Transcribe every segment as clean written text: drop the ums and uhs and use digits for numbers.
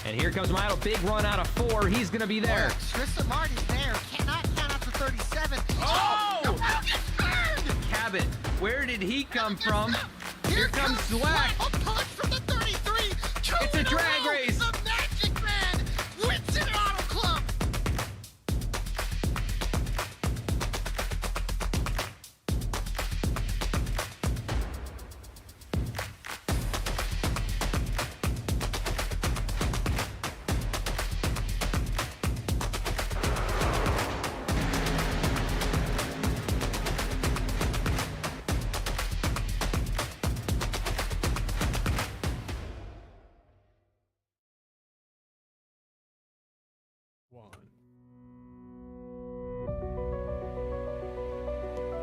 And here comes Milo, big run out of 4. He's going to be there. Tristan Martin's there. Cannot count out to 37. Oh! The ball gets burned! Cabot, where did he come from? Here comes Slack. A punch from the 33. It's a drag race. The Magic Man wins it at Auto Club.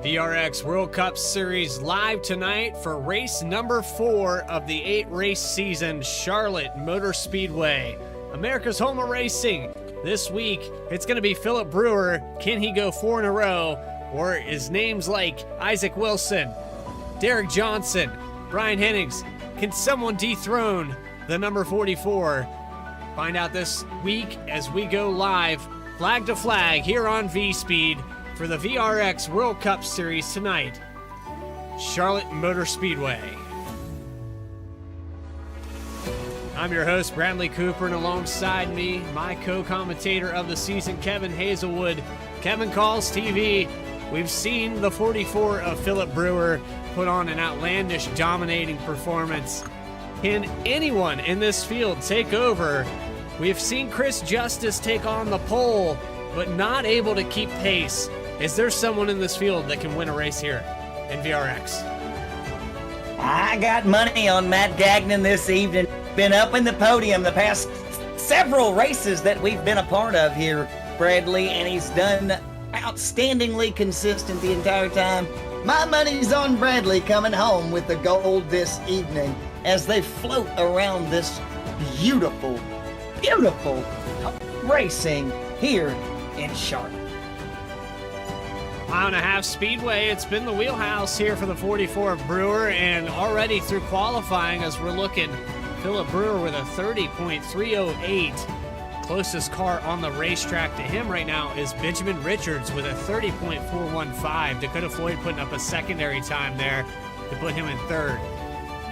VRX World Cup Series live tonight for race number 4 of the 8-race season, Charlotte Motor Speedway. America's home of racing. This week, it's going to be Phillip Brewer. Can he go 4 in a row? Or is names like Isaac Wilson, Derek Johnson, Brian Hennings, can someone dethrone the number 44? Find out this week as we go live, flag to flag, here on V-Speed for the VRX World Cup Series tonight, Charlotte Motor Speedway. I'm your host, Bradley Cooper, and alongside me, my co-commentator of the season, Kevin Hazelwood. Kevin Calls TV. We've seen the 44 of Phillip Brewer put on an outlandish, dominating performance. Can anyone in this field take over? We've seen Chris Justice take on the pole, but not able to keep pace. Is there someone in this field that can win a race here in VRX? I got money on Matt Gagnon this evening. Been up in the podium the past several races that we've been a part of here, Bradley, and he's done outstandingly consistent the entire time. My money's on Bradley coming home with the gold this evening as they float around this beautiful, beautiful racing here in Charlotte. Mile and a half speedway. It's been the wheelhouse here for the 44 of Brewer, and already through qualifying as we're looking, Phillip Brewer with a 30.308. Closest car on the racetrack to him right now is Benjamin Richards with a 30.415. Dakota Floyd putting up a secondary time there to put him in third.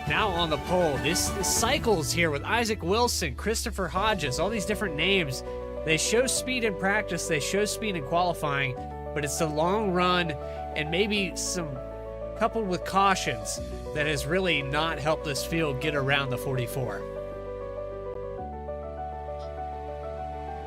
Now on the pole, this cycles here with Isaac Wilson, Christopher Hodges, all these different names. They show speed in practice, they show speed in qualifying, but it's the long run and maybe some coupled with cautions that has really not helped this field get around the 44.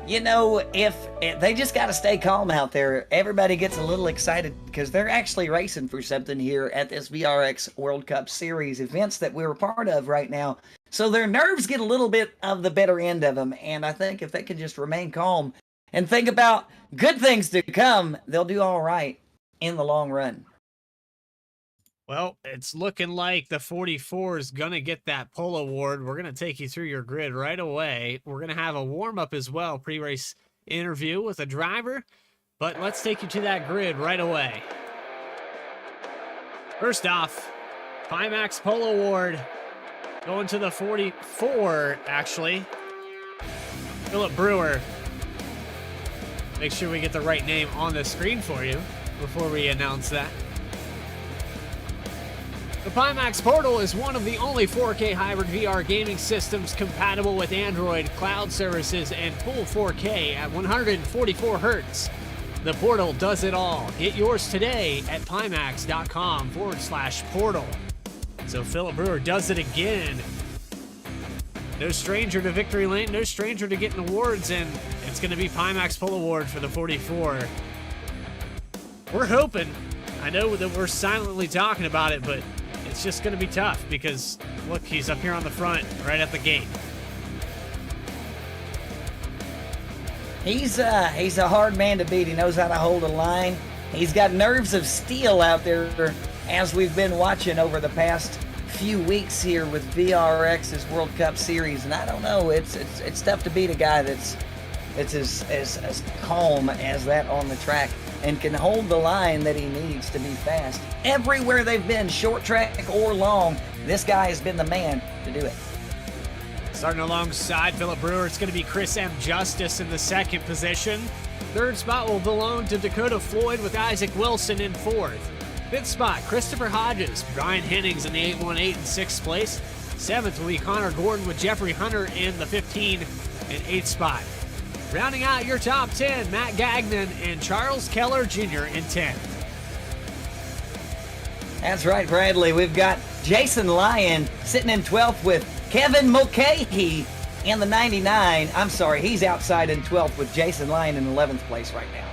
You know, if they just got to stay calm out there, everybody gets a little excited because they're actually racing for something here at this VRX World Cup Series events that we're a part of right now. So their nerves get a little bit of the better end of them. And I think if they can just remain calm and think about good things to come, they'll do all right in the long run. Well, it's looking like the 44 is going to get that pole award. We're going to take you through your grid right away. We're going to have a warm-up as well, pre-race interview with a driver. But let's take you to that grid right away. First off, Pimax Pole Award going to the 44, actually. Phillip Brewer. Make sure we get the right name on the screen for you before we announce that. The Pimax Portal is one of the only 4K hybrid VR gaming systems compatible with Android cloud services and full 4K at 144 Hz. The Portal does it all. Get yours today at pimax.com/portal. So Phillip Brewer does it again. No stranger to victory lane, no stranger to getting awards, and it's going to be Pimax Pole Award for the 44. We're hoping, I know that we're silently talking about it, but it's just going to be tough because, look, he's up here on the front, right at the gate. He's a hard man to beat. He knows how to hold a line. He's got nerves of steel out there, as we've been watching over the past few weeks here with VRX's World Cup Series. And I don't know, it's tough to beat a guy that's as calm as that on the track and can hold the line that he needs to be fast. Everywhere they've been, short track or long, this guy has been the man to do it. Starting alongside Phillip Brewer, it's going to be Chris M. Justice in the second position. Third spot will belong to Dakota Floyd with Isaac Wilson in fourth. Fifth spot, Christopher Hodges, Brian Hennings in the 818 in sixth place. Seventh will be Connor Gordon with Jeffrey Hunter in the 15 and 8th spot. Rounding out your top 10, Matt Gagnon and Charles Keller Jr. in 10th. That's right, Bradley. We've got Jason Lyon sitting in 12th with Kevin Mulcahy in the 99. I'm sorry, he's outside in 12th with Jason Lyon in 11th place right now.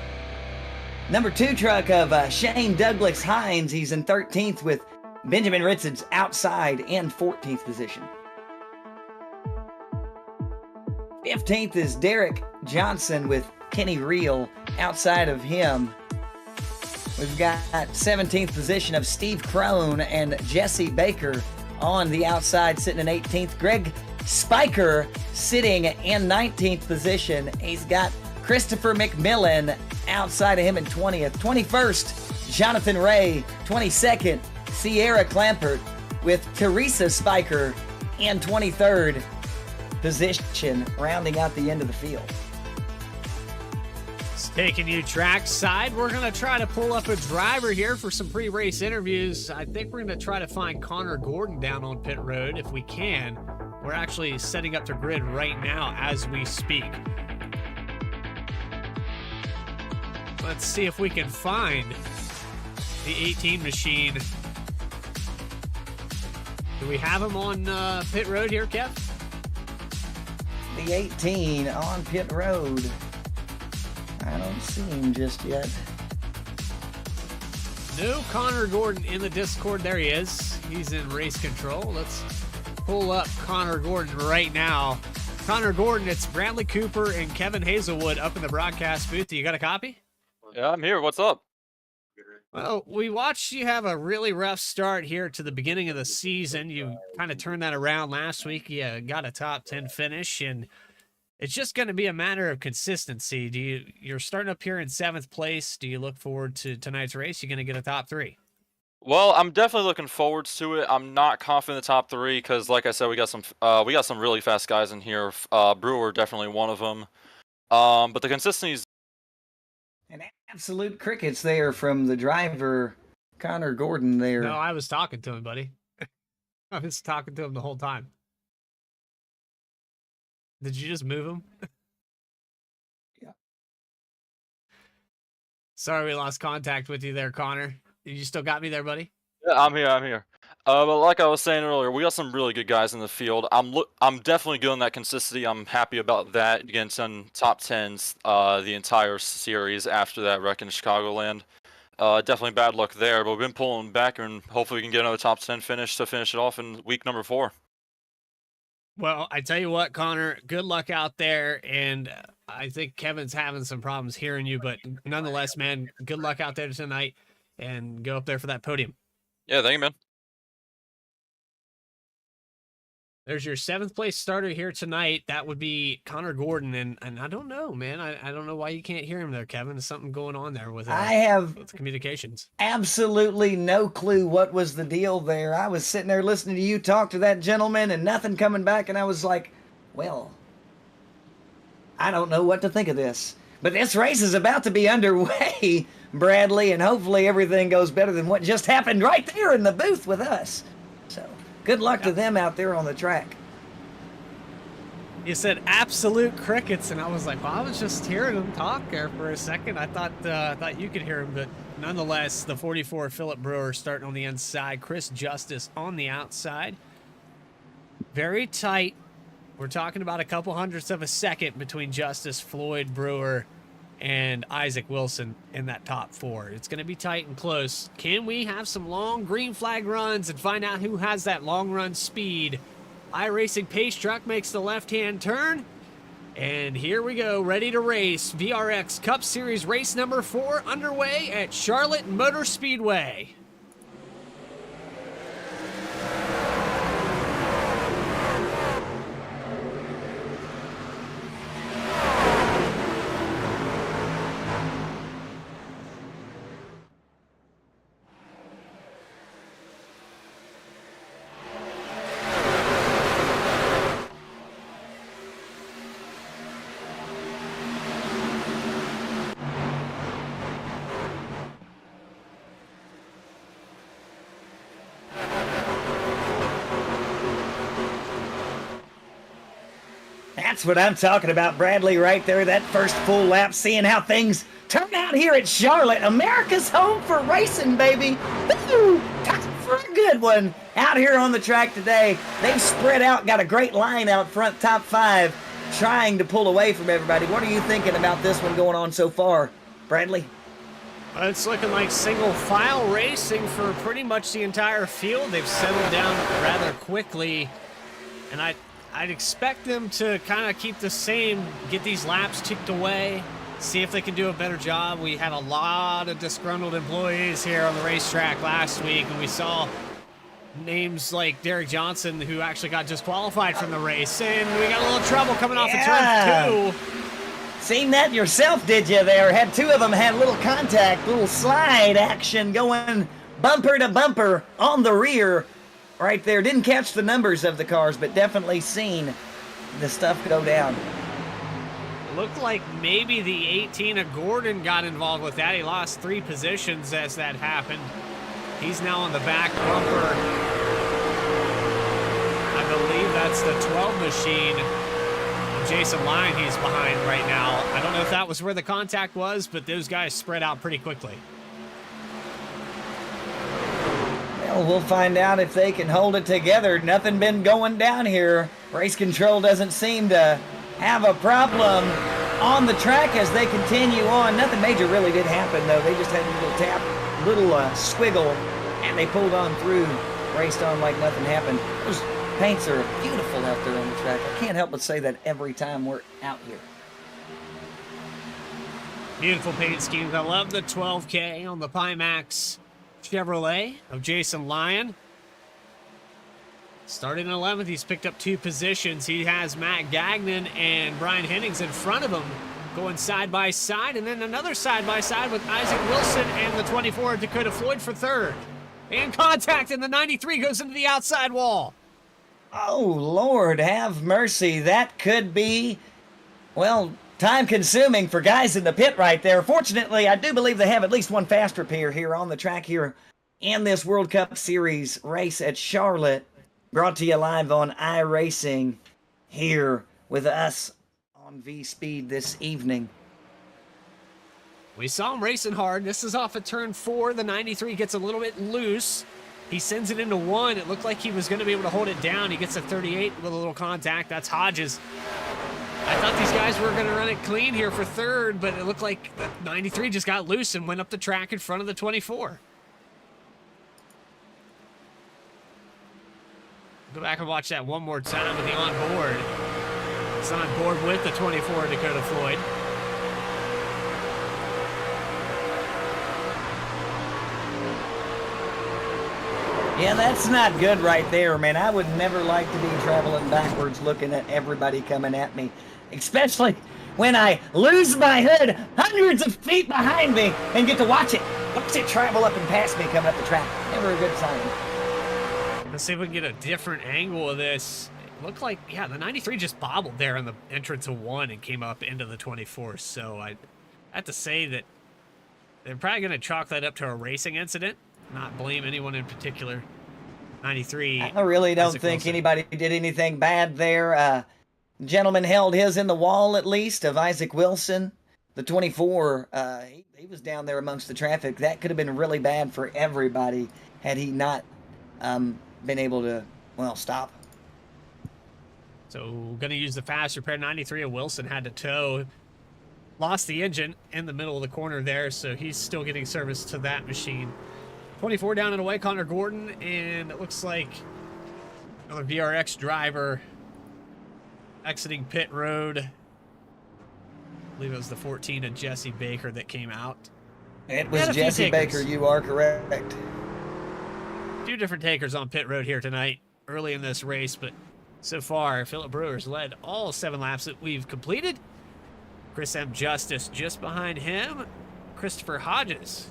Number 2 truck of Shane Douglas Hines. He's in 13th with Benjamin Ritzens outside in 14th position. 15th is Derek Johnson with Kenny Reel outside of him. We've got 17th position of Steve Crone and Jesse Baker on the outside, sitting in 18th. Greg Spiker sitting in 19th position. He's got Christopher McMillan outside of him in 20th. 21st, Jonathan Ray. 22nd, Sierra Clampert with Teresa Spiker in 23rd position, rounding out the end of the field. Taking you trackside, we're going to try to pull up a driver here for some pre-race interviews. I think we're going to try to find Connor Gordon down on pit road if we can. We're actually setting up the grid right now as we speak. Let's see if we can find the 18 machine. Do we have him on pit road here, Kev? The 18 on pit road. I don't see him just yet. No Connor Gordon in the Discord. There he is. He's in race control. Let's pull up Connor Gordon right now. Connor Gordon, it's Bradley Cooper and Kevin Hazelwood up in the broadcast booth. You got a copy? Yeah, I'm here. What's up? Well, we watched you have a really rough start here to the beginning of the season. You kind of turned that around last week. You got a top 10 finish, and it's just going to be a matter of consistency. You're starting up here in 7th place. Do you look forward to tonight's race? You're going to get a top 3? Well, I'm definitely looking forward to it. I'm not confident in the top 3 because, like I said, we got some really fast guys in here. Brewer definitely one of them. But the consistency is. An absolute crickets there from the driver, Connor Gordon there. No, I was talking to him, buddy. I was talking to him the whole time. Did you just move him? Yeah. Sorry we lost contact with you there, Connor. You still got me there, buddy? Yeah, I'm here. But like I was saying earlier, we got some really good guys in the field. I'm definitely good on that consistency. I'm happy about that. Getting some top 10s the entire series after that wreck in Chicagoland. Definitely bad luck there, but we've been pulling back, and hopefully we can get another top 10 finish to finish it off in week number 4. Well, I tell you what, Connor, good luck out there, and I think Kevin's having some problems hearing you, but nonetheless, man, good luck out there tonight, and go up there for that podium. Yeah, thank you, man. There's your 7th place starter here tonight. That would be Connor Gordon. And I don't know, man. I don't know why you can't hear him there, Kevin. There's something going on there with, I have with communications. absolutely no clue what was the deal there. I was sitting there listening to you talk to that gentleman and nothing coming back, and I was like, well, I don't know what to think of this. But this race is about to be underway, Bradley, and hopefully everything goes better than what just happened right there in the booth with us. So, good luck to them out there on the track. You said absolute crickets, and I was like, well, I was just hearing him talk there for a second. I thought you could hear him, but nonetheless, the 44 Phillip Brewer starting on the inside, Chris Justice on the outside. Very tight. We're talking about a couple hundredths of a second between Justice, Floyd, Brewer, and Isaac Wilson in that top 4. It's going to be tight and close. Can we have some long green flag runs and find out who has that long run speed? iRacing Pace Truck makes the left-hand turn. And here we go, ready to race. VRX Cup Series race number 4 underway at Charlotte Motor Speedway. That's what I'm talking about, Bradley, right there. That first full lap, seeing how things turn out here at Charlotte. America's home for racing, baby. Woo! Time for a good one out here on the track today. They've spread out, got a great line out front, top 5, trying to pull away from everybody. What are you thinking about this one going on so far, Bradley? It's looking like single file racing for pretty much the entire field. They've settled down rather quickly, and I'd expect them to kind of keep the same, get these laps ticked away, see if they can do a better job. We had a lot of disgruntled employees here on the racetrack last week, and we saw names like Derek Johnson, who actually got disqualified from the race, and we got a little trouble coming off of turn 2. Seen that yourself, did you there? Had 2 of them had a little contact, little slide action going bumper to bumper on the rear. Right there. Didn't catch the numbers of the cars, but definitely seen the stuff go down. Looked like maybe the 18 of Gordon got involved with that. He lost 3 positions as that happened. He's now on the back bumper. I believe that's the 12 machine. Jason Lyon, he's behind right now. I don't know if that was where the contact was, but those guys spread out pretty quickly. Well, we'll find out if they can hold it together. Nothing been going down here. Race control doesn't seem to have a problem on the track as they continue on. Nothing major really did happen, though. They just had a little tap, little squiggle, and they pulled on through, raced on like nothing happened. Those paints are beautiful out there on the track. I can't help but say that every time we're out here. Beautiful paint schemes. I love the 12K on the Pimax Chevrolet of Jason Lyon. Starting in 11th, he's picked up 2 positions. He has Matt Gagnon and Brian Hennings in front of him, going side by side, and then another side by side with Isaac Wilson and the 24 Dakota Floyd for 3rd. And contact, and the 93 goes into the outside wall. Oh, Lord, have mercy. That could be, well, time-consuming for guys in the pit right there. Fortunately, I do believe they have at least one fast repair here on the track here in this World Cup Series race at Charlotte. Brought to you live on iRacing here with us on V-Speed this evening. We saw him racing hard. This is off of turn 4. The 93 gets a little bit loose. He sends it into 1. It looked like he was going to be able to hold it down. He gets a 38 with a little contact. That's Hodges. I thought these guys were going to run it clean here for 3rd, but it looked like the 93 just got loose and went up the track in front of the 24. Go back and watch that one more time with the onboard. It's on board with the 24 Dakota Floyd. Yeah, that's not good right there, man. I would never like to be traveling backwards looking at everybody coming at me, especially when I lose my hood hundreds of feet behind me and get to watch it travel up and past me coming up the track. Never a good sign. Let's see if we can get a different angle of this. It looked like, yeah, the 93 just bobbled there in the entrance of 1 and came up into the 24. So I have to say that they're probably going to chalk that up to a racing incident, not blame anyone in particular. 93. I really don't Isaac think Wilson. anybody did anything bad there. Gentleman held his in the wall, at least, of Isaac Wilson. The 24, he was down there amongst the traffic. That could have been really bad for everybody had he not been able to, well, stop. So going to use the fast repair. 93 of Wilson had to tow. Lost the engine in the middle of the corner there, so he's still getting service to that machine. 24 down and away, Connor Gordon, and it looks like another VRX driver exiting pit road. I believe it was the 14 of Jesse Baker that came out. It We had was a few Jesse takers. Baker, you are correct. A few different takers on pit road here tonight, early in this race, but so far, Phillip Brewer's led all 7 laps that we've completed. Chris M. Justice just behind him. Christopher Hodges.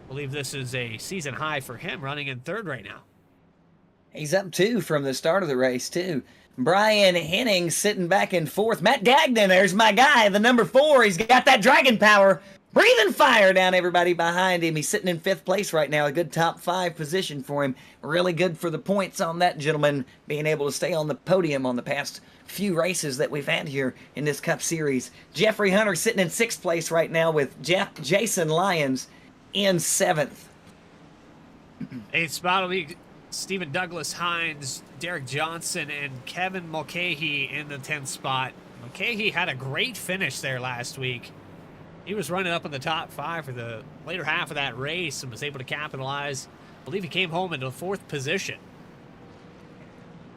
I believe this is a season high for him, running in 3rd right now. He's up 2 from the start of the race, too. Brian Henning sitting back in 4th. Matt Gagnon, there's my guy, the number 4. He's got that dragon power. Breathing fire down everybody behind him. He's sitting in 5th place right now. A good top 5 position for him. Really good for the points on that gentleman, being able to stay on the podium on the past few races that we've had here in this Cup Series. Jeffrey Hunter sitting in 6th place right now with Jason Lyons in 7th. 8th spot will be Stephen Douglas Hines, Derek Johnson, and Kevin Mulcahy in the 10th spot. Mulcahy had a great finish there last week. He was running up in the top 5 for the later half of that race and was able to capitalize. I believe he came home into 4th position.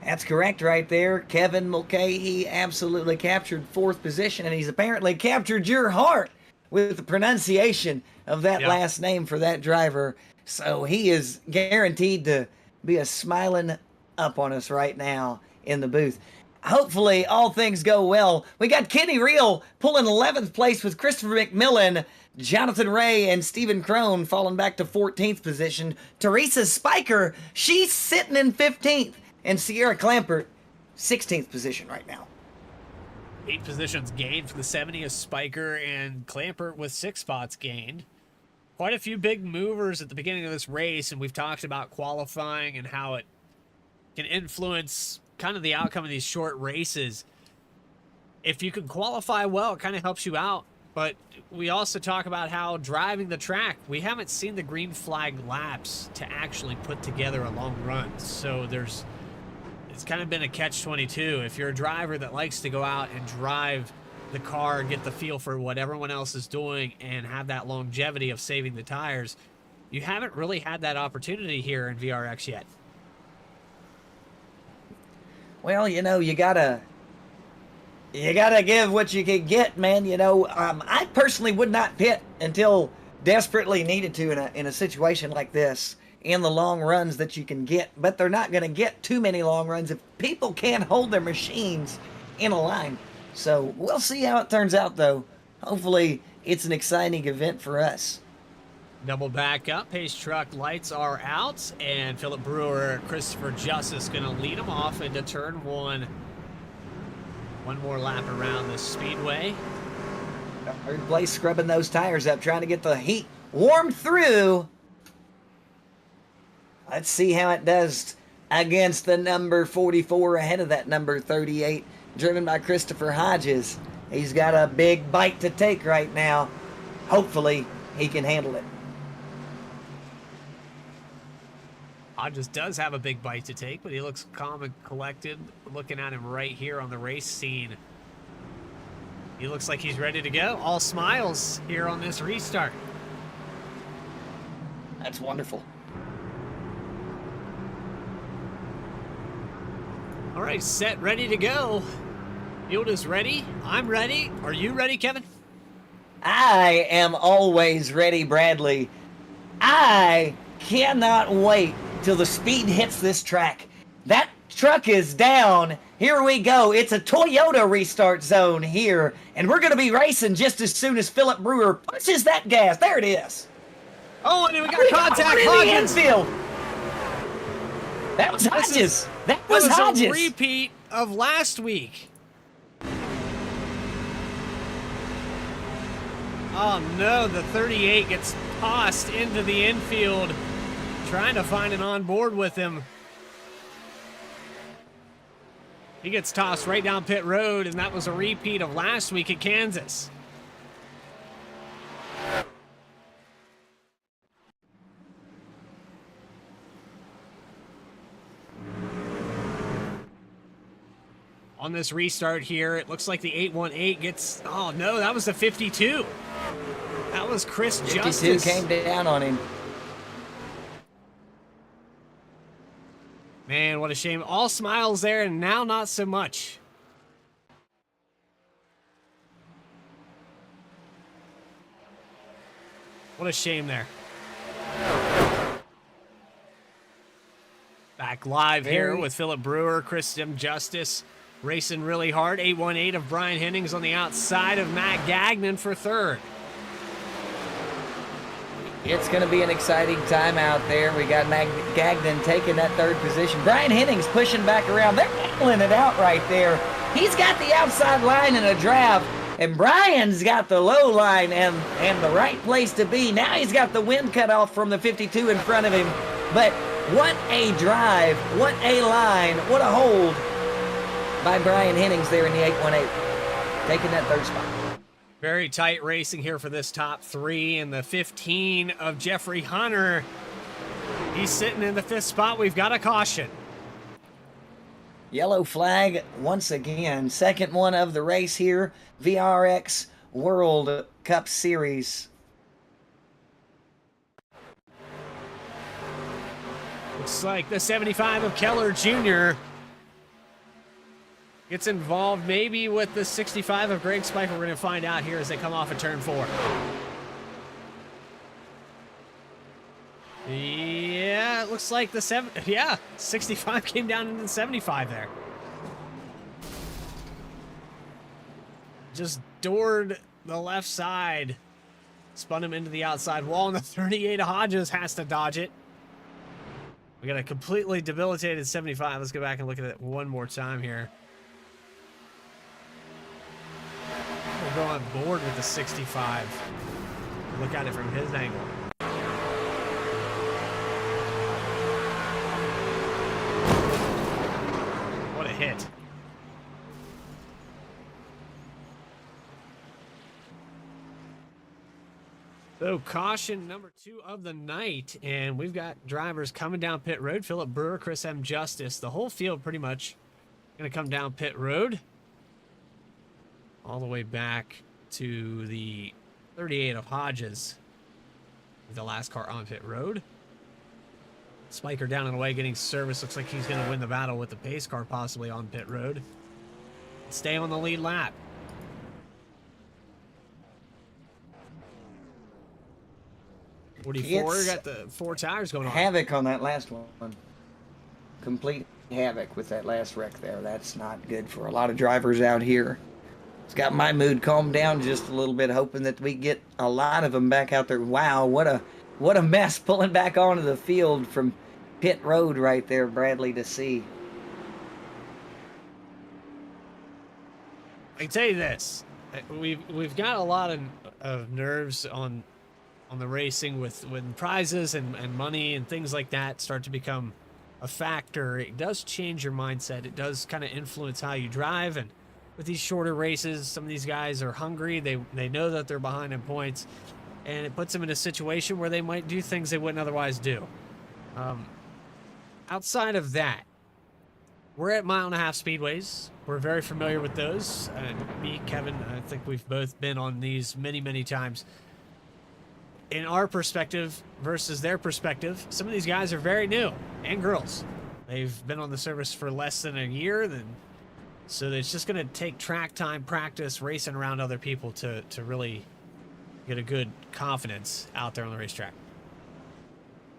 That's correct right there. Kevin Mulcahy absolutely captured 4th position, and he's apparently captured your heart with the pronunciation of that Yeah. last name for that driver. So he is guaranteed to be a smiling up on us right now in the booth. Hopefully all things go well. We got Kenny Reel pulling 11th place with Christopher McMillan, Jonathan Ray, and Stephen Crone falling back to 14th position. Teresa Spiker, she's sitting in 15th. And Sierra Clampert, 16th position right now. 8 positions gained for the 70th Spiker, and Clampert with 6 spots gained. Quite a few big movers at the beginning of this race, and we've talked about qualifying and how it can influence kind of the outcome of these short races. If you can qualify well, it kind of helps you out. But we also talk about how driving the track, we haven't seen the green flag laps to actually put together a long run. So it's kind of been a catch-22. If you're a driver that likes to go out and drive the car, get the feel for what everyone else is doing, and have that longevity of saving the tires, you haven't really had that opportunity here in VRX yet. Well, you know, you gotta give what you can get, man. You know, I personally would not pit until desperately needed to in a situation like this, in the long runs that you can get. But they're not going to get too many long runs if people can't hold their machines in a line. So we'll see how it turns out, though. Hopefully it's an exciting event for us. Double back up, pace truck lights are out, and Phillip Brewer, Christopher Justice going to lead him off into turn 1. One more lap around the speedway. Third place, scrubbing those tires up, trying to get the heat warmed through. Let's see how it does against the number 44 ahead of that number 38, driven by Christopher Hodges. He's got a big bite to take right now. Hopefully he can handle it. Hodges does have a big bite to take, but he looks calm and collected. Looking at him right here on the race scene. He looks like he's ready to go. All smiles here on this restart. That's wonderful. All right, set, ready to go. Field is ready. I'm ready. Are you ready, Kevin? I am always ready, Bradley. I cannot wait till the speed hits this track. That truck is down. Here we go. It's a Toyota restart zone here, and we're going to be racing just as soon as Phillip Brewer pushes that gas. There it is. Oh, and we got We got contact. one in the Hodges. infield. That was Hodges. That That was Hodges. a repeat of last week. Oh no, the 38 gets tossed into the infield, trying to find an onboard with him. He gets tossed right down pit road, and that was a repeat of last week at Kansas. On this restart here, it looks like the 818 gets... Oh, no, that was the 52. That was Chris 52 Justice. came down on him. Man, what a shame. All smiles there, and now not so much. What a shame there. Back live here with Phillip Brewer, Chris Justice racing really hard. 818 of Brian Hennings on the outside of Matt Gagnon for third. It's going to be an exciting time out there. We got Gagnon taking that third position. Brian Hennings pushing back around. They're battling it out right there. He's got the outside line in a draft, and Brian's got the low line and the right place to be. Now he's got the wind cut off from the 52 in front of him. But what a drive, what a line, what a hold by Brian Hennings there in the 818, taking that third spot. Very tight racing here for this top three, and the 15 of Jeffrey Hunter. He's sitting in the fifth spot. We've got a caution. Yellow flag once again. Second one of the race here. VRX World Cup Series. Looks like the 75 of Keller Jr. gets involved maybe with the 65 of Greg Spiker. We're going to find out here as they come off of turn 4. Yeah, it looks like the 65 came down into the 75 there. Just doored the left side. Spun him into the outside wall, and the 38 of Hodges has to dodge it. We got a completely debilitated 75. Let's go back and look at it one more time here. We'll go on board with the 65. Look at it from his angle. What a hit. So caution number 2 of the night, and we've got drivers coming down pit road. Phillip Brewer, Chris M. Justice. The whole field pretty much going to come down pit road. All the way back to the 38 of Hodges. The last car on pit road. Spiker down and away getting service. Looks like he's going to win the battle with the pace car possibly on pit road. Stay on the lead lap. It's got the 4 tires going on. Havoc on that last one. Complete havoc with that last wreck there. That's not good for a lot of drivers out here. It's got my mood calmed down just a little bit, hoping that we get a lot of them back out there. Wow, what a mess pulling back onto the field from pit road right there, Bradley, to see. I can tell you this, we've got a lot of nerves on the racing when prizes and money and things like that start to become a factor. It does change your mindset. It does kind of influence how you drive, and with these shorter races, some of these guys are hungry. They know that they're behind in points, and it puts them in a situation where they might do things they wouldn't otherwise do. Outside of that, we're at 1.5 mile speedways. We're very familiar with those. Me, Kevin, I think we've both been on these many, many times. In our perspective versus their perspective, some of these guys are very new, and girls. They've been on the service for less than a year, so it's just going to take track time, practice, racing around other people to really get a good confidence out there on the racetrack.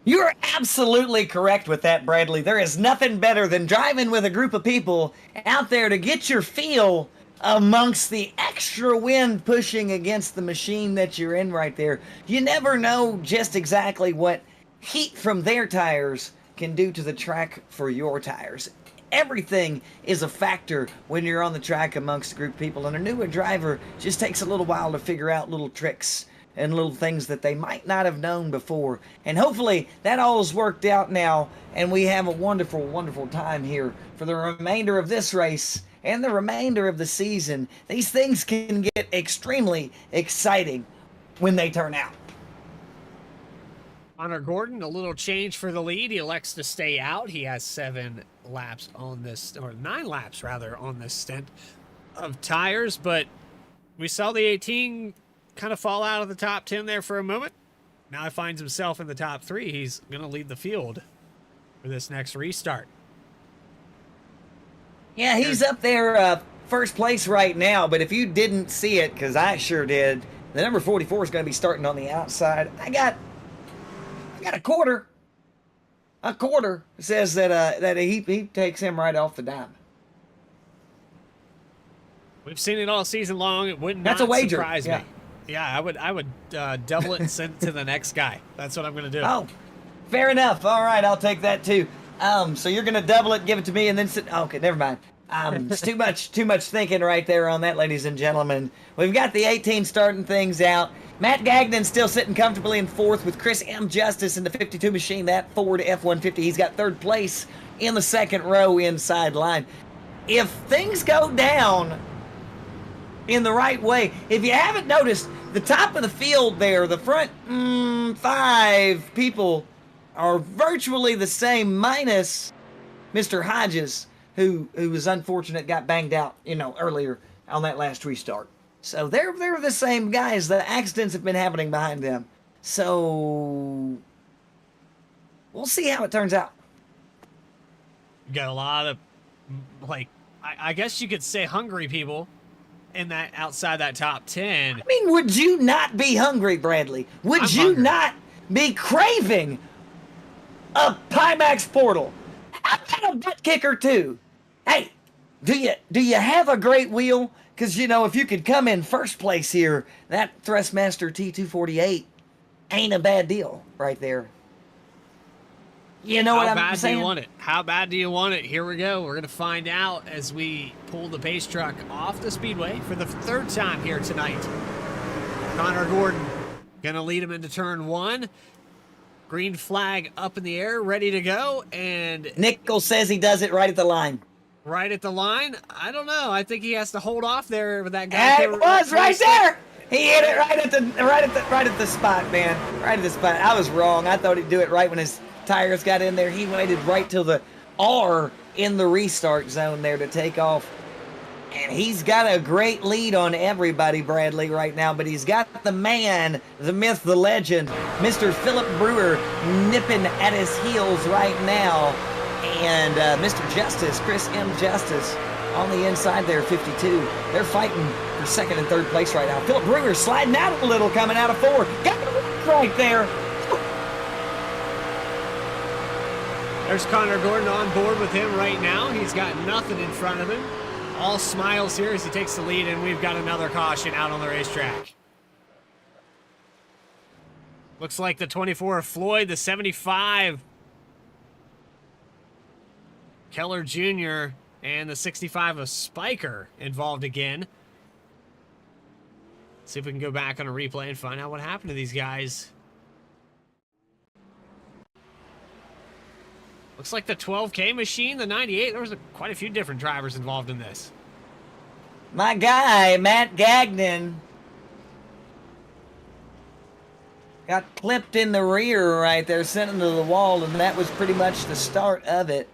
You're absolutely correct with that, Bradley. There is nothing better than driving with a group of people out there to get your feel amongst the extra wind pushing against the machine that you're in right there. You never know just exactly what heat from their tires can do to the track for your tires. Everything is a factor when you're on the track amongst a group of people, and a newer driver just takes a little while to figure out little tricks and little things that they might not have known before. And hopefully that all is worked out now, and we have a wonderful, wonderful time here for the remainder of this race and the remainder of the season. These things can get extremely exciting when they turn out. Connor Gordon, a little change for the lead. He elects to stay out. He has 7 laps on this, or 9 laps rather, on this stint of tires, but we saw the 18 kind of fall out of the top 10 there for a moment. Now he finds himself in the top 3. He's going to lead the field for this next restart. Yeah, he's up there first place right now, but if you didn't see it, because I sure did, the number 44 is going to be starting on the outside. I got a quarter. A quarter says that he takes him right off the dime. We've seen it all season long. It would That's not a wager. surprise Yeah. me. Yeah, I would double it and send it to the next guy. That's what I'm going to do. Oh, fair enough. All right, I'll take that too. So you're gonna double it, give it to me, and then sit. Okay, never mind. It's too much thinking right there on that, ladies and gentlemen. We've got the 18 starting things out. Matt Gagnon still sitting comfortably in 4th with Chris M. Justice in the 52 machine, that Ford F-150. He's got 3rd place in the 2nd row inside line. If things go down in the right way, if you haven't noticed, the top of the field there, the front 5 people are virtually the same, minus Mr. Hodges, who was unfortunate, got banged out, earlier on that last restart. So they're the same guys. The accidents have been happening behind them. So we'll see how it turns out. You got a lot of, I guess you could say hungry people in that outside that top 10. I mean, would you not be hungry, Bradley? Would I'm you hungry. not be craving a Pimax Portal? I've got a butt kicker too. Hey, do you have a great wheel? Because, if you could come in first place here, that Thrustmaster T248 ain't a bad deal right there. You know what How I'm bad do saying? you want it? How bad do you want it? Here we go. We're going to find out as we pull the pace truck off the speedway for the 3rd time here tonight. Connor Gordon going to lead him into turn 1. Green flag up in the air, ready to go, and Nichols says he does it right at the line. right at the line. I don't know. I think he has to hold off there with that guy. It was right there. He hit it right at the spot, man. Right at the spot. I was wrong. I thought he'd do it right when his tires got in there. He waited right till the R in the restart zone there to take off. And he's got a great lead on everybody, Bradley, right now. But he's got the man, the myth, the legend, Mr. Phillip Brewer, nipping at his heels right now. And Mr. Justice, Chris M. Justice, on the inside there, 52. They're fighting for 2nd and 3rd place right now. Phillip Brewer sliding out a little, coming out of 4. Got the rock right there. There's Connor Gordon on board with him right now. He's got nothing in front of him. All smiles here as he takes the lead, and we've got another caution out on the racetrack. Looks like the 24 of Floyd, the 75 Keller Jr., and the 65 of Spiker involved again. See if we can go back on a replay and find out what happened to these guys. Looks like the 12K machine, the 98, there was quite a few different drivers involved in this. My guy, Matt Gagnon, got clipped in the rear right there, sent him to the wall, and that was pretty much the start of it.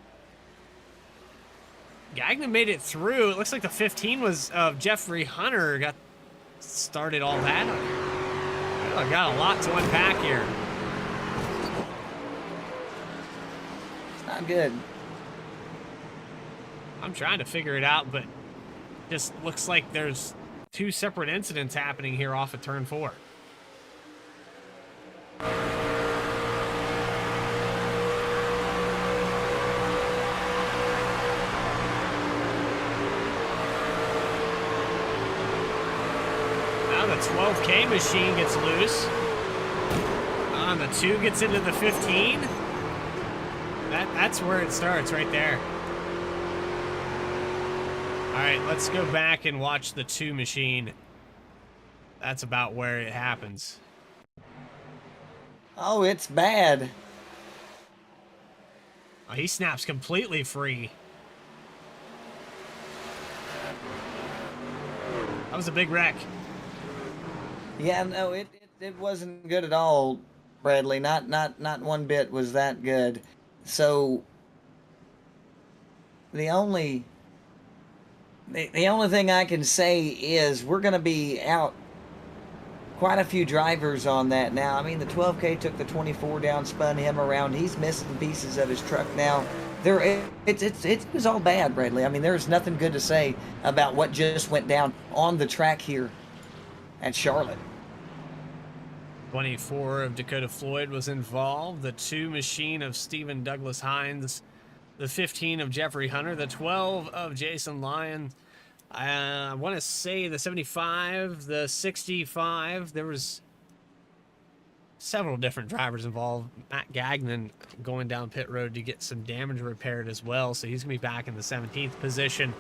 Gagnon made it through. It looks like the 15 was of Jeffrey Hunter got started all that. I got a lot to unpack here. It's not good. I'm trying to figure it out, but just looks like there's 2 separate incidents happening here off of turn 4. 12K machine gets loose. On the 2 gets into the 15. That's where it starts, right there. All right, let's go back and watch the 2 machine. That's about where it happens. Oh, it's bad. Oh, he snaps completely free. That was a big wreck. Yeah, no, it wasn't good at all, Bradley. Not one bit was that good. So the only thing I can say is we're going to be out quite a few drivers on that now. I mean, the 12K took the 24 down, spun him around. He's missing pieces of his truck now. It was all bad, Bradley. I mean, there's nothing good to say about what just went down on the track here at Charlotte. 24 of Dakota Floyd was involved. The 2 machine of Stephen Douglas Hines. The 15 of Jeffrey Hunter. The 12 of Jason Lyon. I want to say the 75, the 65. There was several different drivers involved. Matt Gagnon going down pit road to get some damage repaired as well, so he's going to be back in the 17th position.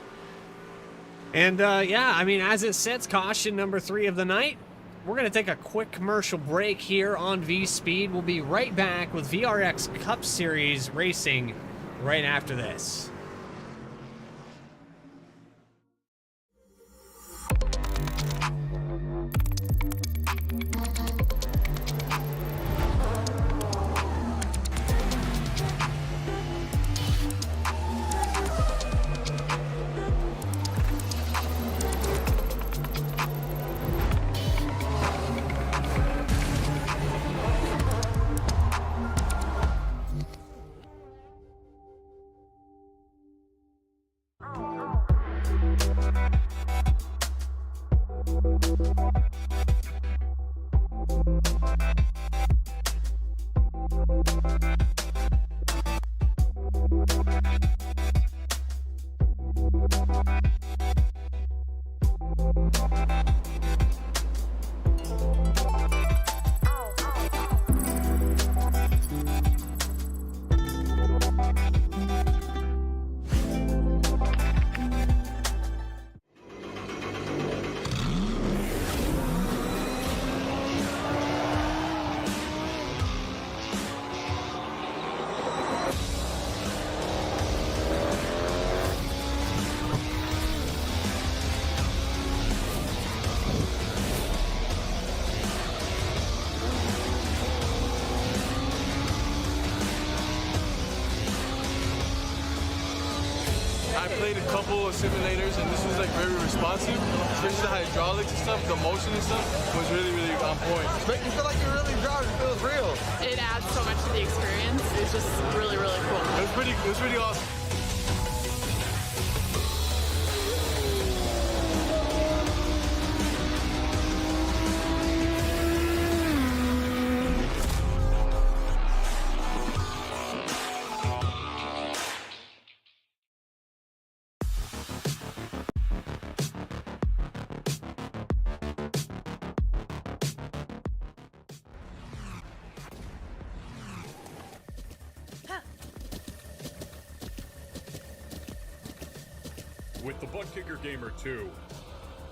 And, yeah, I mean, as it sits, caution number 3 of the night. We're going to take a quick commercial break here on V-Speed. We'll be right back with VRX Cup Series racing right after this. I played a couple of simulators and this was like very responsive, especially the hydraulics and stuff, the motion and stuff was really, really on point. Make you feel like you're really driving. It feels real. It adds so much to the experience. It's just really, really cool. It was pretty awesome. With the Butt Kicker Gamer 2,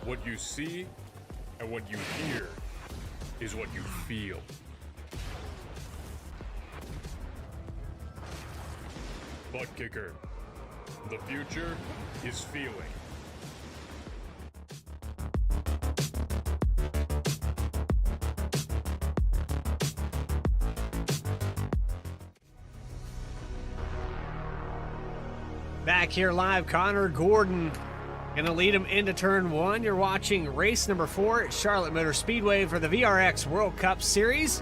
what you see and what you hear is what you feel. Butt Kicker. The future is feeling. Back here live, Connor Gordon gonna lead him into turn 1. You're watching race number 4 at Charlotte Motor Speedway for the VRX World Cup Series.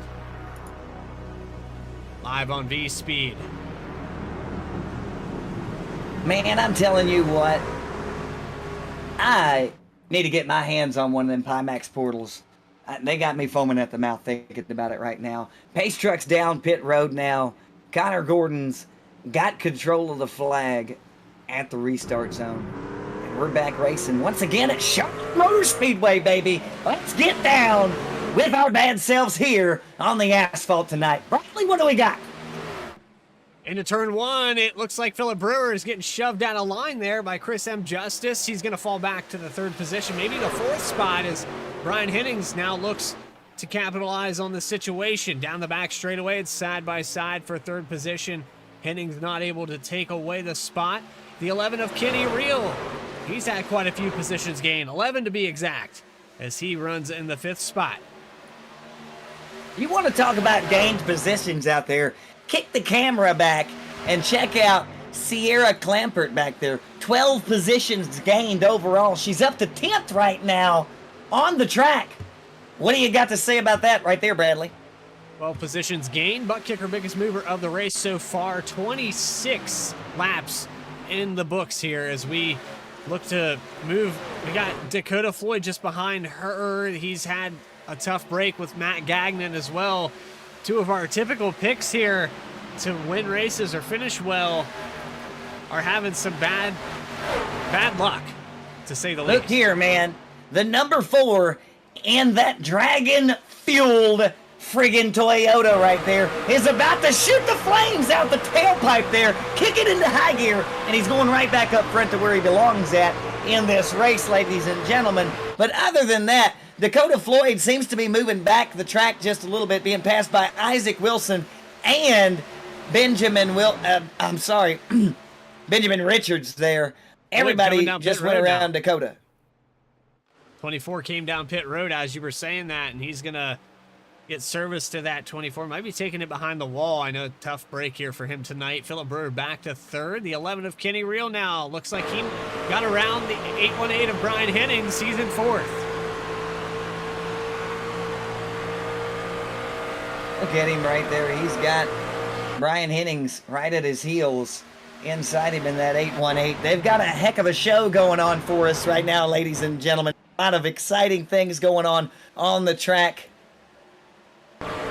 Live on V-Speed. Man, I'm telling you what. I need to get my hands on one of them Pimax portals. They got me foaming at the mouth thinking about it right now. Pace truck's down pit road now. Connor Gordon's got control of the flag at the restart zone. And We're back racing once again at Charlotte Motor Speedway, baby. Let's get down with our bad selves here on the asphalt tonight. Bradley, what do we got? Into turn one, it looks like Phillip Brewer is getting shoved out of line there by Chris M. Justice. He's going to fall back to the third position, maybe the fourth spot, as Brian Hennings now looks to capitalize on the situation. Down the back straightaway, it's side by side for third position. Hennings not able to take away the spot. The 11 of Kenny Reel. He's had quite a few positions gained, 11 to be exact, as he runs in the fifth spot. You want to talk about gained positions out there? Kick the camera back and check out Sierra Clampert back there. 12 positions gained overall. She's up to 10th right now on the track. What do you got to say about that right there, Bradley? 12 positions gained. Butt kicker, biggest mover of the race so far. 26 laps in the books here as we look to move. We got Dakota Floyd just behind her. He's had a tough break with Matt Gagnon as well. Two of our typical picks here to win races or finish well are having some bad luck, to say the least. Look here, man. The number 4 in that dragon-fueled friggin' Toyota right there is about to shoot the flames out the tailpipe there, kick it into high gear, and he's going right back up front to where he belongs at in this race, ladies and gentlemen. But other than that, Dakota Floyd seems to be moving back the track just a little bit, being passed by Isaac Wilson and Benjamin Benjamin Richards there. Everybody just went around Dakota. 24 came down pit road as you were saying that, and he's going to get service to that 24. Might be taking it behind the wall. I know, tough break here for him tonight. Phillip Brewer back to third. The 11 of Kenny Reel now. Looks like he got around the 818 of Brian Hennings. He's in fourth. Look at him right there. He's got Brian Hennings right at his heels inside him in that 818. They've got a heck of a show going on for us right now, ladies and gentlemen. A lot of exciting things going on the track.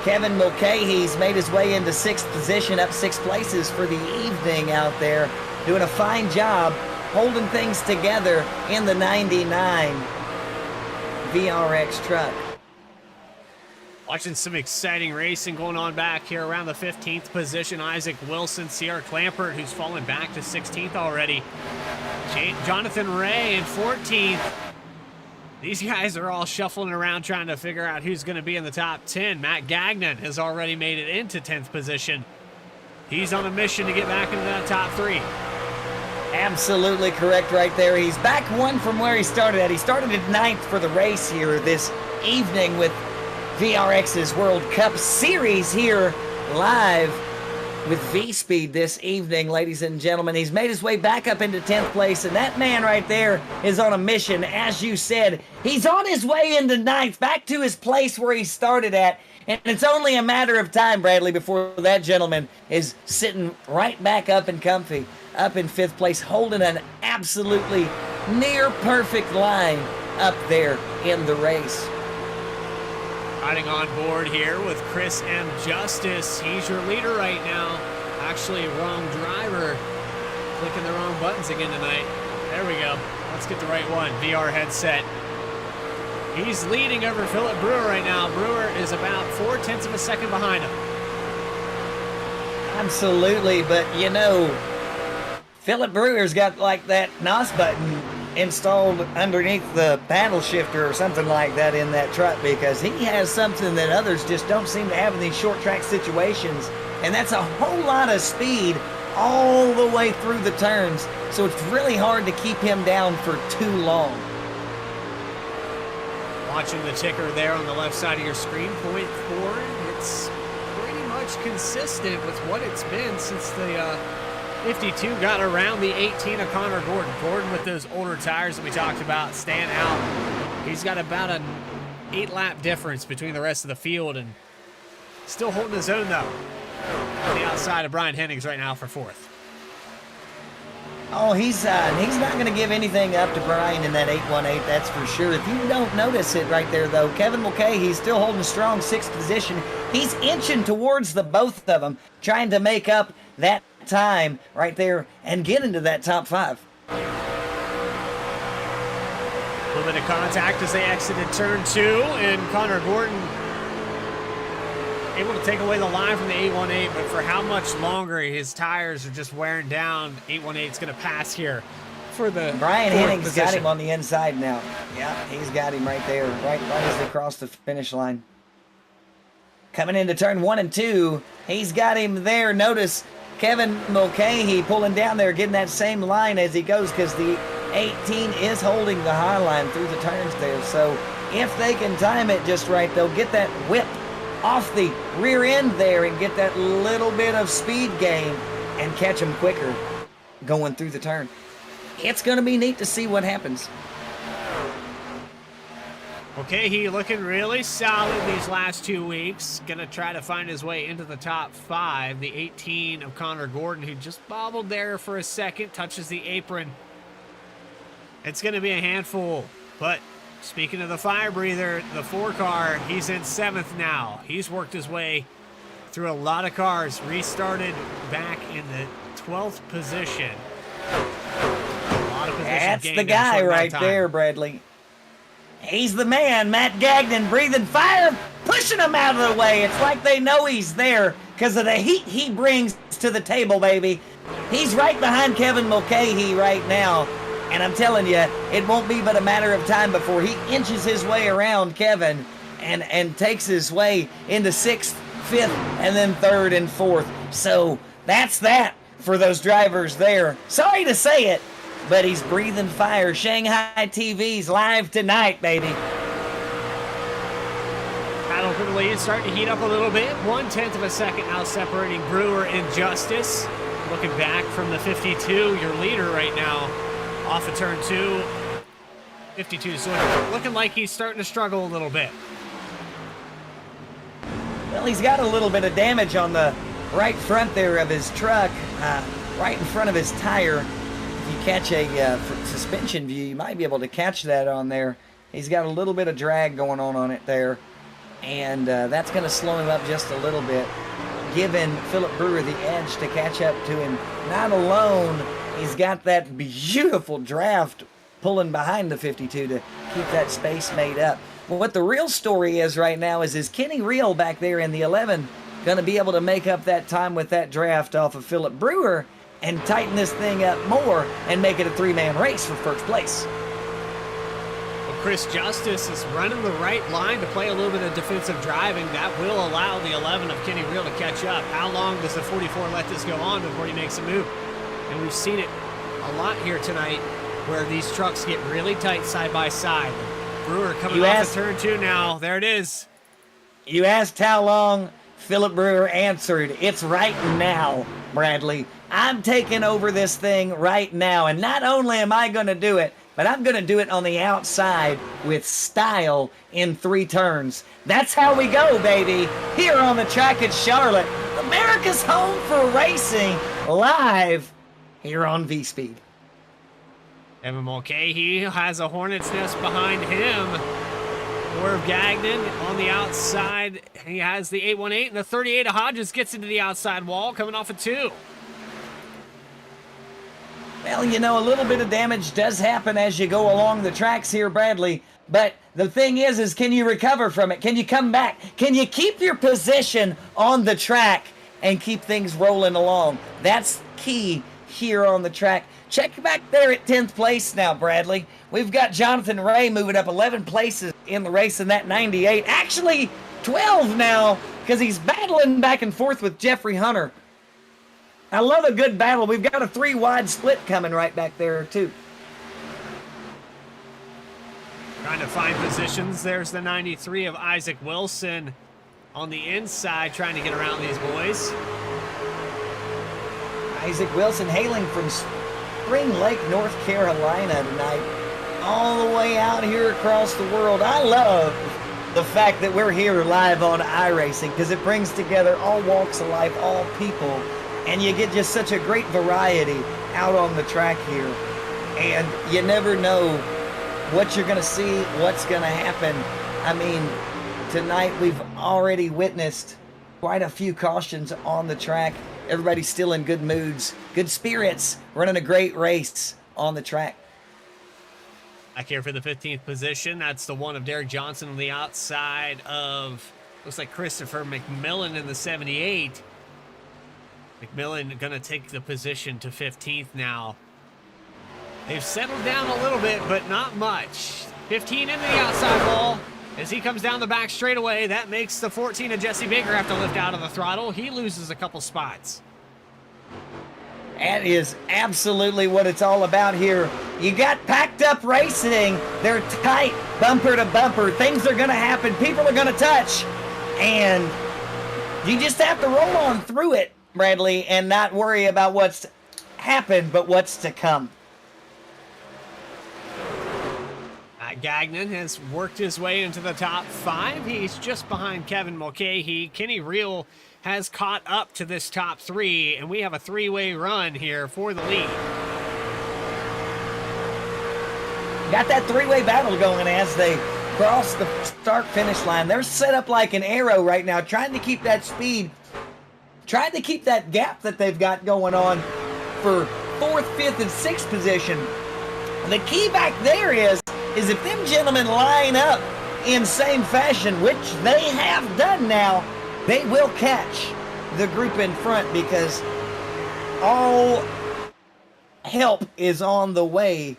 Kevin Mulcahy's made his way into 6th position, up 6 places for the evening out there. Doing a fine job holding things together in the 99 VRX truck. Watching some exciting racing going on back here around the 15th position. Isaac Wilson, Sierra Clampert, who's fallen back to 16th already. Jonathan Ray in 14th. These guys are all shuffling around trying to figure out who's going to be in the top 10. Matt Gagnon has already made it into 10th position. He's on a mission to get back into that top 3. Absolutely correct right there. He's back one from where he started at. He started at 9th for the race here this evening with VRX's World Cup Series here live with V-Speed this evening, ladies and gentlemen. He's made his way back up into 10th place, and that man right there is on a mission. As you said, he's on his way into 9th, back to his place where he started at, and it's only a matter of time, Bradley, before that gentleman is sitting right back up and comfy, up in 5th place, holding an absolutely near-perfect line up there in the race. Riding on board here with Chris M. Justice. He's your leader right now. Actually, wrong driver. Clicking the wrong buttons again tonight. There we go. Let's get the right one. VR headset. He's leading over Phillip Brewer right now. Brewer is about 0.4 of a second behind him. Absolutely, but you know, Phillip Brewer's got like that NOS button installed underneath the paddle shifter or something like that in that truck, because he has something that others just don't seem to have in these short track situations, and that's a whole lot of speed all the way through the turns, so it's really hard to keep him down for too long. Watching the ticker there on the left side of your screen, 0.4. It's pretty much consistent with what it's been since the 52 got around the 18 of Connor Gordon. Gordon with those older tires that we talked about stand out. He's got about an 8-lap difference between the rest of the field and still holding his own though. On the outside of Brian Hennings right now for 4th. Oh, he's not going to give anything up to Brian in that 818, that's for sure. If you don't notice it right there, though, Kevin Mulcahy still holding a strong 6th position. He's inching towards the both of them, trying to make up that time right there and get into that top 5. bit of contact as they exited turn 2, and Connor Gordon able to take away the line from the 818, but for how much longer his tires are just wearing down, 818 is going to pass here for the Brian fourth Henning's position. got him on the inside now. Yeah, he's got him right there, right as they cross the finish line. Coming into turn 1 and 2, he's got him there. Notice Kevin Mulcahy pulling down there, getting that same line as he goes, because the 18 is holding the high line through the turns there. So if they can time it just right, they'll get that whip off the rear end there and get that little bit of speed gain and catch him quicker going through the turn. It's going to be neat to see what happens. Okay, he looking really solid these last 2 weeks. Gonna try to find his way into the top 5. The 18 of Connor Gordon, who just bobbled there for a second, touches the apron. It's gonna be a handful, but speaking of the fire breather, the 4 car, he's in 7th now. He's worked his way through a lot of cars, restarted back in the 12th position. A lot of position That's gained the in a guy short amount of right time. there, Bradley. He's the man, Matt Gagnon, breathing fire, pushing him out of the way. It's like they know he's there because of the heat he brings to the table, baby. He's right behind Kevin Mulcahy right now. And I'm telling you, it won't be but a matter of time before he inches his way around Kevin and takes his way into 6th, 5th, and then 3rd and 4th. So that's that for those drivers there. Sorry to say it, but he's breathing fire. Shanghai TV's live tonight, baby. Battle for the lead starting to heat up a little bit. 1/10 of a second now separating Brewer and Justice. Looking back from the 52, your leader right now, off of turn 2. 52 is looking like he's starting to struggle a little bit. Well, he's got a little bit of damage on the right front there of his truck, right in front of his tire. If you catch a suspension view, you might be able to catch that on there. He's got a little bit of drag going on it there, and that's going to slow him up just a little bit, giving Phillip Brewer the edge to catch up to him. Not alone, he's got that beautiful draft pulling behind the 52 to keep that space made up. Well, what the real story is right now is Kenny Reel back there in the 11 going to be able to make up that time with that draft off of Phillip Brewer and tighten this thing up more and make it a 3-man race for first place? Well, Chris Justice is running the right line to play a little bit of defensive driving. That will allow the 11 of Kenny Reel to catch up. How long does the 44 let this go on before he makes a move? And we've seen it a lot here tonight where these trucks get really tight side by side. Brewer coming off of turn 2 now. There it is. You asked how long. Phillip Brewer answered, it's right now, Bradley. I'm taking over this thing right now. And not only am I going to do it, but I'm going to do it on the outside with style in 3 turns. That's how we go, baby. Here on the track at Charlotte, America's home for racing, live here on V-Speed. Evan Mulcahy has a hornet's nest behind him. Orv Gagnon on the outside. He has the 818, and the 38 of Hodges gets into the outside wall, coming off of 2. Well, you know, a little bit of damage does happen as you go along the tracks here, Bradley. But the thing is can you recover from it? Can you come back? Can you keep your position on the track and keep things rolling along? That's key here on the track. Check back there at 10th place now, Bradley. We've got Jonathan Ray moving up 11 places in the race in that 98. Actually, 12 now, because he's battling back and forth with Jeffrey Hunter. I love a good battle. We've got a 3-wide split coming right back there, too. Trying to find positions. There's the 93 of Isaac Wilson on the inside, trying to get around these boys. Isaac Wilson hailing from Spring Lake, North Carolina tonight, all the way out here across the world. I love the fact that we're here live on iRacing because it brings together all walks of life, all people, and you get just such a great variety out on the track here. And you never know what you're going to see, what's going to happen. I mean, tonight we've already witnessed quite a few cautions on the track. Everybody's still in good moods, good spirits, running a great race on the track. Back here for the 15th position. That's the one of Derek Johnson on the outside of, looks like Christopher McMillan in the 78. McMillan going to take the position to 15th now. They've settled down a little bit, but not much. 15 into the outside wall. As he comes down the back straightaway, that makes the 14 of Jesse Baker have to lift out of the throttle. He loses a couple spots. That is absolutely what it's all about here. You got packed up racing. They're tight, bumper to bumper. Things are going to happen. People are going to touch. And you just have to roll on through it, Bradley, and not worry about what's happened, but what's to come. Gagnon has worked his way into the top 5. He's just behind Kevin Mulcahy. Kenny Reel has caught up to this top 3, and we have a 3-way run here for the lead. Got that 3-way battle going as they cross the start-finish line. They're set up like an arrow right now, trying to keep that speed, trying to keep that gap that they've got going on for 4th, 5th, and 6th position. The key back there is if them gentlemen line up in same fashion, which they have done now, they will catch the group in front because all help is on the way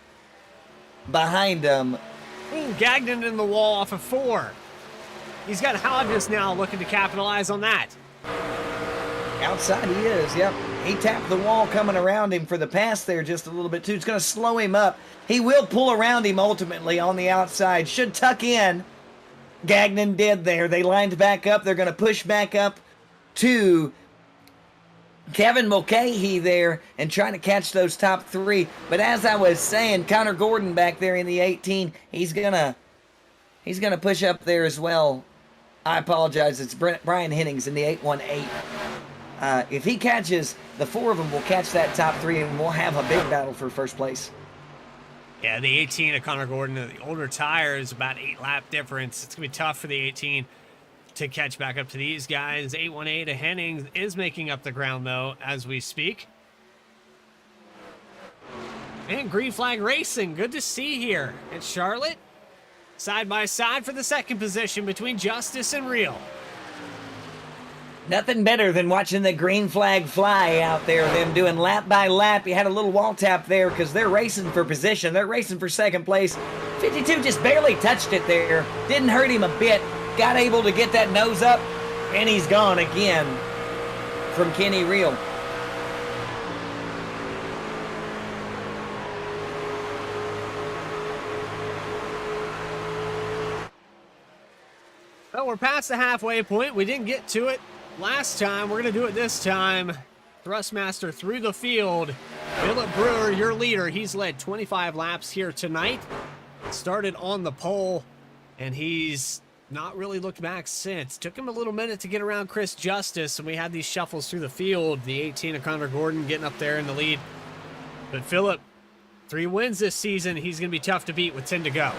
behind them. Ooh, Gagnon in the wall off of 4. He's got Hodges now looking to capitalize on that. Outside he is, yep. He tapped the wall coming around him for the pass there just a little bit too. It's going to slow him up. He will pull around him ultimately on the outside. Should tuck in. Gagnon did there. They lined back up. They're going to push back up to Kevin Mulcahy there and trying to catch those top 3. But as I was saying, Connor Gordon back there in the 18, he's gonna push up there as well. I apologize. It's Brian Hennings in the 818. If he catches, the 4 of them will catch that top 3, and we'll have a big battle for first place. Yeah, the 18 of Connor Gordon, the older tires, about 8-lap difference. It's going to be tough for the 18 to catch back up to these guys. 818 of Hennings is making up the ground, though, as we speak. And Green Flag Racing, good to see here at Charlotte. Side by side for the 2nd position between Justice and Real. Nothing better than watching the green flag fly out there, them doing lap by lap. You had a little wall tap there because they're racing for position. They're racing for 2nd place. 52 just barely touched it there. Didn't hurt him a bit. Got able to get that nose up, and he's gone again from Kenny Reel. Well, we're past the halfway point. We didn't get to it last time. We're going to do it this time. Thrustmaster through the field. Phillip Brewer, your leader. He's led 25 laps here tonight. Started on the pole, and he's not really looked back since. Took him a little minute to get around Chris Justice, and we had these shuffles through the field. The 18 of Connor Gordon getting up there in the lead. But Phillip, 3 wins this season. He's going to be tough to beat with 10 to go.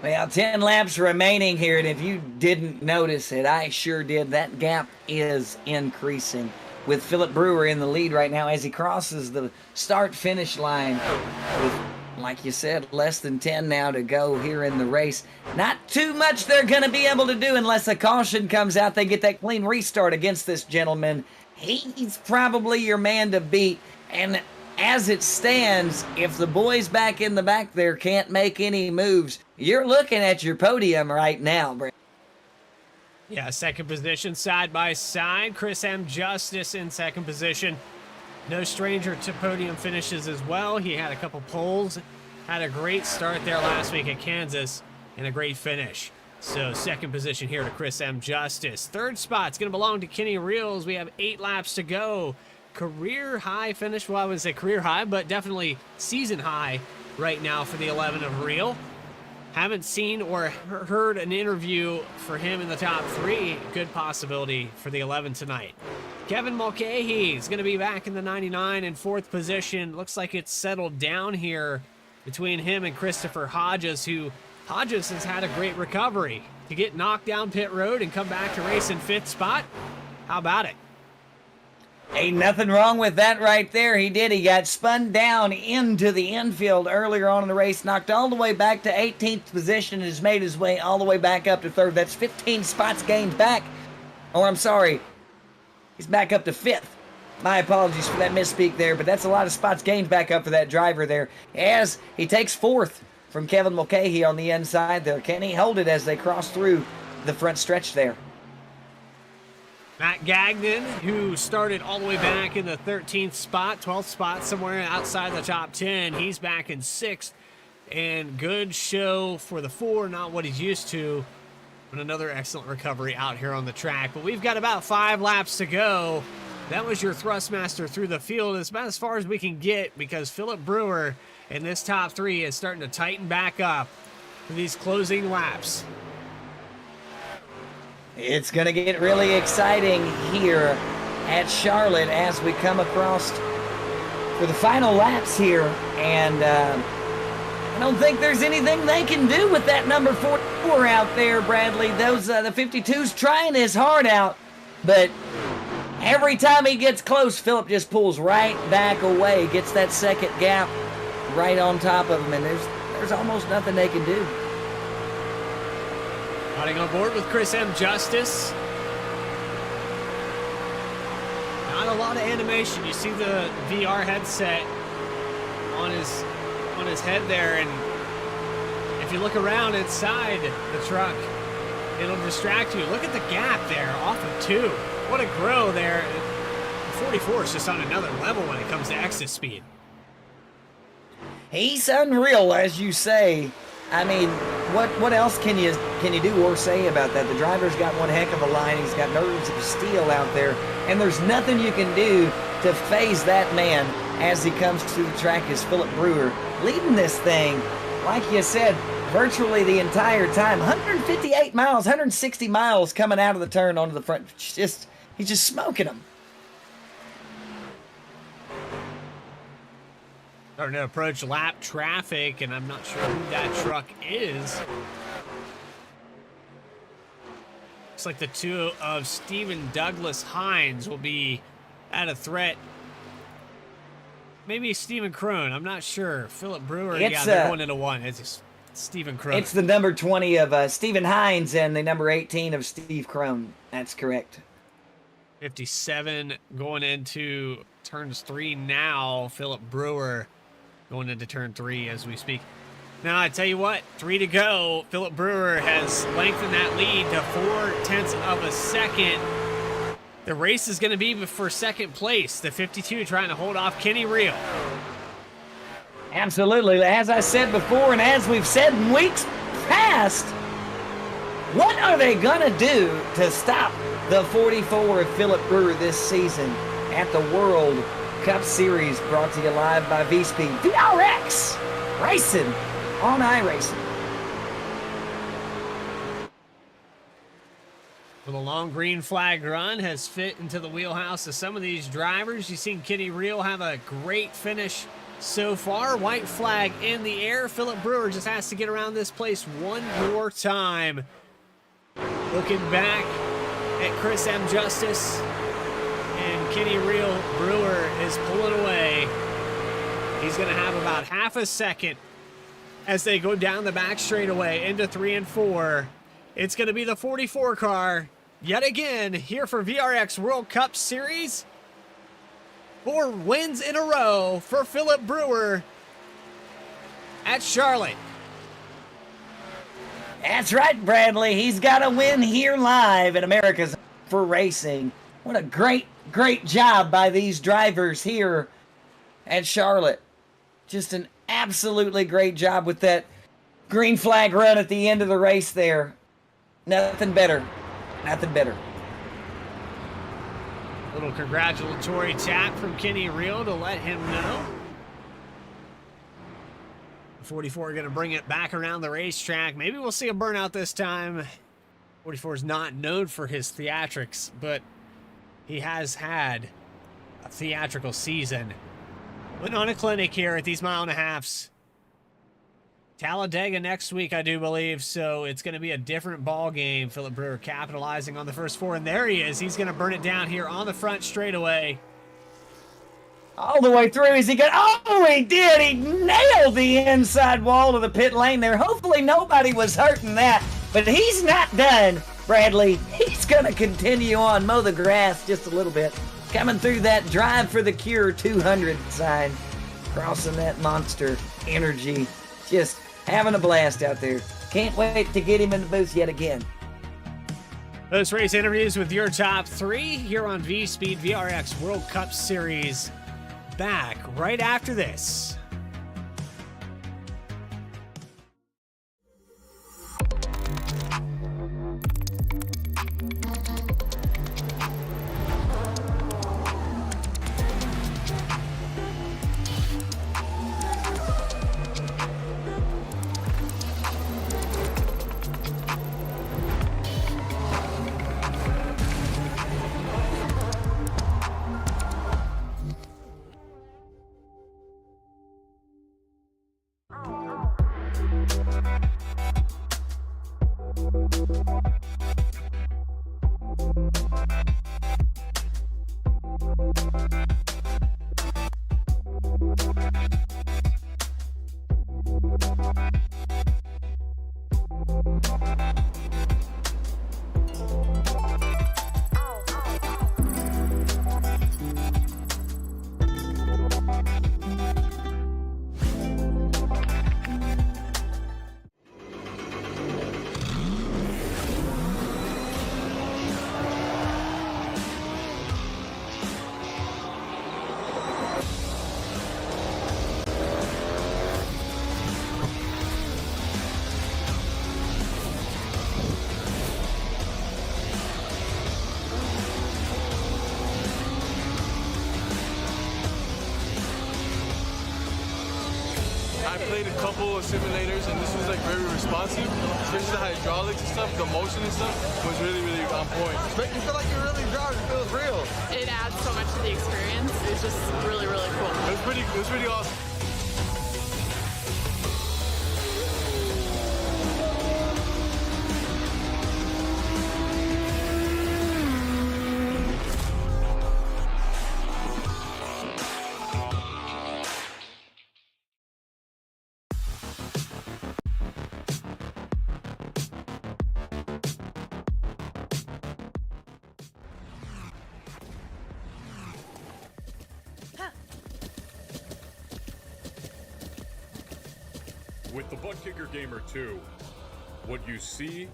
Well, 10 laps remaining here, and if you didn't notice it, I sure did. That gap is increasing with Phillip Brewer in the lead right now as he crosses the start-finish line with, like you said, less than 10 now to go here in the race. Not too much they're going to be able to do unless a caution comes out. They get that clean restart against this gentleman. He's probably your man to beat, and as it stands, if the boys back in the back there can't make any moves, you're looking at your podium right now, Brent. Yeah, 2nd position, side by side. Chris M. Justice in 2nd position. No stranger to podium finishes as well. He had a couple poles. Had a great start there last week at Kansas and a great finish. So 2nd position here to Chris M. Justice. 3rd spot's going to belong to Kenny Reels. We have 8 laps to go. Career high finish. Well, I wouldn't say career high, but definitely season high right now for the 11 of Reel. Haven't seen or heard an interview for him in the top 3. Good possibility for the 11 tonight. Kevin Mulcahy is going to be back in the 99 in 4th position. Looks like it's settled down here between him and Christopher Hodges, who Hodges has had a great recovery to get knocked down pit road and come back to race in 5th spot. How about it? Ain't nothing wrong with that right there. He did. He got spun down into the infield earlier on in the race, knocked all the way back to 18th position, and has made his way all the way back up to 3rd. That's 15 spots gained back. Or I'm sorry, he's back up to 5th. My apologies for that misspeak there, but that's a lot of spots gained back up for that driver there. As he takes 4th from Kevin Mulcahy on the inside there. Can he hold it as they cross through the front stretch there? Matt Gagnon, who started all the way back in the 13th spot, 12th spot, somewhere outside the top 10. He's back in 6th. And good show for the 4, not what he's used to. But another excellent recovery out here on the track. But we've got about 5 laps to go. That was your Thrustmaster through the field. It's about as far as we can get because Phillip Brewer in this top 3 is starting to tighten back up for these closing laps. It's going to get really exciting here at Charlotte as we come across for the final laps here. And I don't think there's anything they can do with that number 44 out there, Bradley. Those the 52's trying his heart out, but every time he gets close, Phillip just pulls right back away, gets that second gap right on top of him, and there's almost nothing they can do. Riding on board with Chris M. Justice. Not a lot of animation. You see the VR headset on his head there, and if you look around inside the truck, it'll distract you. Look at the gap there off of 2. What a grow there. 44 is just on another level when it comes to exit speed. He's unreal, as you say. I mean, what else can you do or say about that? The driver's got one heck of a line. He's got nerves of steel out there, and there's nothing you can do to phase that man as he comes to the track as Phillip Brewer leading this thing, like you said, virtually the entire time. 158 miles, 160 miles coming out of the turn onto the front. He's just smoking them. Starting to approach lap traffic, and I'm not sure who that truck is. Looks like the 2 of Stephen Douglas Hines will be at a threat. Maybe Stephen Crone, I'm not sure. Phillip Brewer, yeah, they're going into 1. It's Stephen Crone. It's the number 20 of Stephen Hines and the number 18 of Steve Crone. That's correct. 57 going into turns 3 now. Phillip Brewer going into turn 3 as we speak. Now, I tell you what, 3 to go. Phillip Brewer has lengthened that lead to 0.4 of a second. The race is going to be for second place. The 52 trying to hold off Kenny Reel. Absolutely. As I said before, and as we've said in weeks past, what are they going to do to stop the 44 of Phillip Brewer this season at the World Cup Series, brought to you live by V-Speed. VRX Racing on iRacing. Well, the long green flag run has fit into the wheelhouse of some of these drivers. You've seen Kenny Reel have a great finish so far. White flag in the air. Phillip Brewer just has to get around this place one more time. Looking back at Chris M. Justice, and Kenny Reel, Brewer is pulling away. He's going to have about half a second as they go down the back straightaway into 3 and 4. It's going to be the 44 car yet again here for VRX World Cup Series. 4 wins in a row for Phillip Brewer at Charlotte. That's right, Bradley. He's got a win here live at America's for Racing. What a great job by these drivers here at Charlotte. Just an absolutely great job with that green flag run at the end of the race there. Nothing better. Nothing better. Little congratulatory tap from Kenny Reel to let him know. 44 going to bring it back around the racetrack. Maybe we'll see a burnout this time. 44 is not known for his theatrics, but he has had a theatrical season. Putting on a clinic here at these 1.5 miles. Talladega next week, I do believe, so it's going to be a different ball game. Phillip Brewer capitalizing on the first 4, and there he is. He's going to burn it down here on the front straightaway. all the way through. Is he going? Oh, he did. He nailed the inside wall of the pit lane there. Hopefully nobody was hurting that. But he's not done, Bradley. He's going to continue on, mow the grass just a little bit. Coming through that Drive for the Cure 200 sign. Crossing that Monster Energy. Just having a blast out there. Can't wait to get him in the booth yet again. Those race interviews with your top three here on V-Speed VRX World Cup Series. Back right after this. I played a couple of simulators and this was like very responsive, especially the hydraulics and stuff, the motion and stuff was really, really on point. Make you feel like you're really driving. It feels real. It adds so much to the experience. It's just really, really cool. It was pretty awesome. With the Butt Kicker Gamer 2, what you see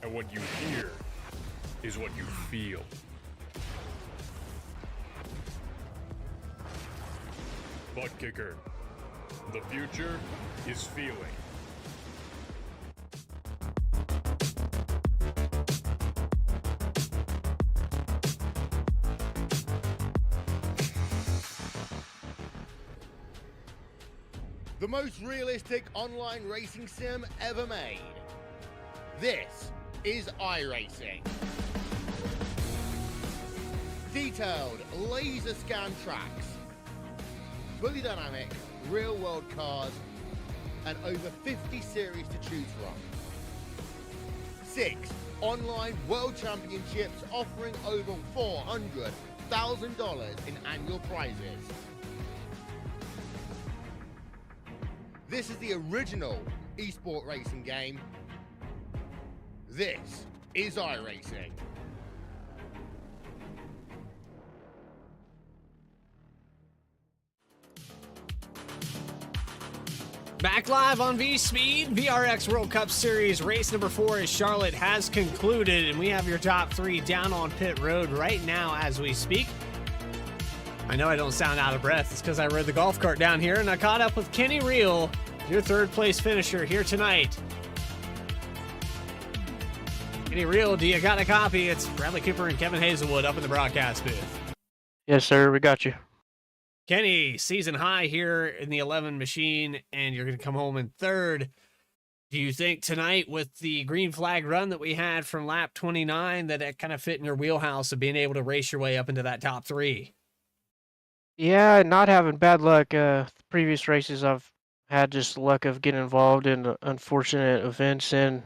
and what you hear is what you feel. Butt Kicker. The future is feeling. The most realistic online racing sim ever made. This is iRacing. Detailed laser scan tracks, fully dynamic, real world cars, and over 50 series to choose from. 6 online world championships offering over $400,000 in annual prizes. This is the original esport racing game. This is iRacing. Back live on V-Speed, VRX World Cup Series race number 4 as Charlotte has concluded, and we have your top 3 down on pit road right now as we speak. I know I don't sound out of breath. It's because I rode the golf cart down here and I caught up with Kenny Reel, your third place finisher here tonight. Kenny Reel, do you got a copy? It's Bradley Cooper and Kevin Hazelwood up in the broadcast booth. Yes, sir. We got you. Kenny, season high here in the 11 machine, and you're going to come home in third. Do you think tonight with the green flag run that we had from lap 29 that it kind of fit in your wheelhouse of being able to race your way up into that top 3? Yeah, not having bad luck. Previous races I've had just luck of getting involved in unfortunate events and,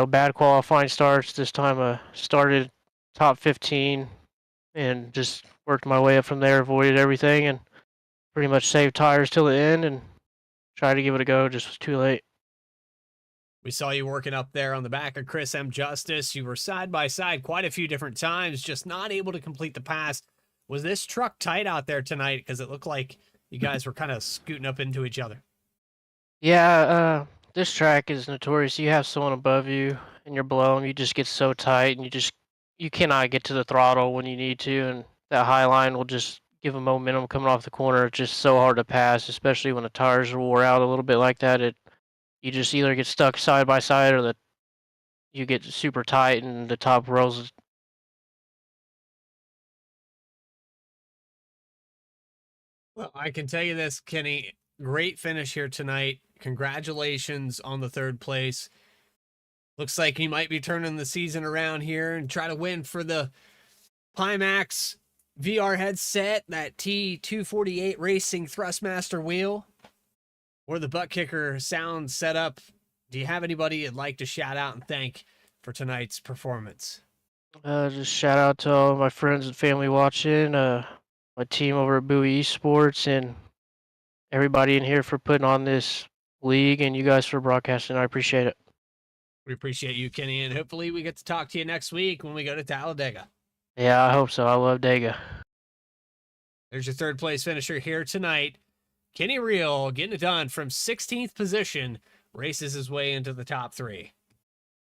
bad qualifying starts. This time I started top 15 and just worked my way up from there, avoided everything, and pretty much saved tires till the end and tried to give it a go. Just was too late. We saw you working up there on the back of Chris M. Justice. You were side by side quite a few different times, just not able to complete the pass. Was this truck tight out there tonight? Because it looked like you guys were kind of scooting up into each other. Yeah, this track is notorious. You have someone above you and you're below them. You just get so tight and you cannot get to the throttle when you need to. And that high line will just give a momentum coming off the corner. It's just so hard to pass, especially when the tires are wore out a little bit like that. You just either get stuck side by side or you get super tight and the top rolls. Well, I can tell you this, Kenny. Great finish here tonight. Congratulations on the third place. Looks like he might be turning the season around here and try to win for the Pimax VR headset, that T248 Racing Thrustmaster wheel, or the butt kicker sound setup. Do you have anybody you'd like to shout out and thank for tonight's performance? Just shout out to all my friends and family watching, my team over at Bowie Esports, and everybody in here for putting on this league, and you guys for broadcasting. I appreciate it. We appreciate you, Kenny, and hopefully we get to talk to you next week when we go to Talladega. Yeah, I hope so. I love Dega. There's your third place finisher here tonight. Kenny Reel getting it done from 16th position, races his way into the top 3.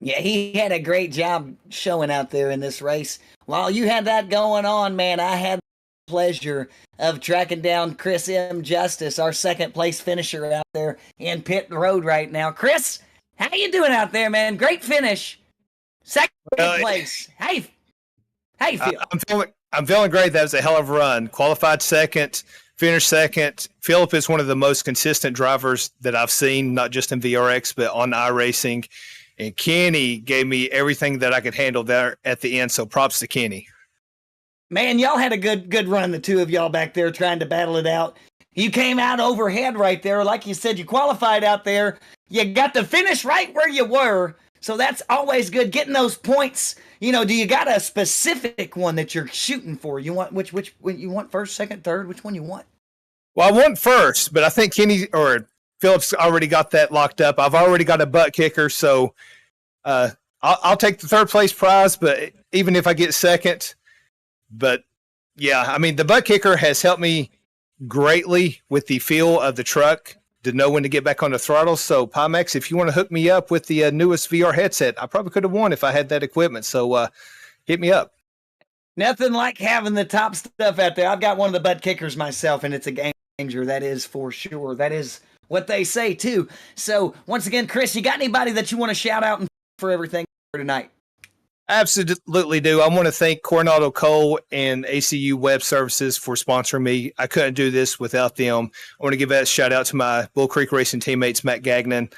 Yeah, he had a great job showing out there in this race. While you had that going on, man, I had the pleasure of tracking down Chris M. Justice, our second place finisher out there in pit road right now. Chris, how you doing out there, man? Great finish. Second place. How you feel? I'm feeling great. That was a hell of a run. Qualified second, finished second. Phillip is one of the most consistent drivers that I've seen, not just in VRX, but on iRacing. And Kenny gave me everything that I could handle there at the end, so props to Kenny. Man, y'all had a good run, the two of y'all back there trying to battle it out. You came out overhead right there. Like you said, you qualified out there. You got to finish right where you were. So that's always good, getting those points. You know, do you got a specific one that you're shooting for? You want which you want first, second, third? Which one you want? Well, I want first, but I think Kenny or Phillip's already got that locked up. I've already got a butt kicker, so I'll take the third place prize, but even if I get second. But yeah, I mean, the butt kicker has helped me greatly with the feel of the truck to know when to get back on the throttle. So Pimax, if you want to hook me up with the newest VR headset, I probably could have won if I had that equipment. So hit me up. Nothing like having the top stuff out there. I've got one of the butt kickers myself, and it's a game changer. That is for sure. That is what they say too. So once again, Chris, you got anybody that you want to shout out for everything for tonight? Absolutely do. I want to thank Coronado Coal and ACU Web Services for sponsoring me. I couldn't do this without them. I want to give that a shout out to my Bull Creek Racing teammates, Matt Gagnon,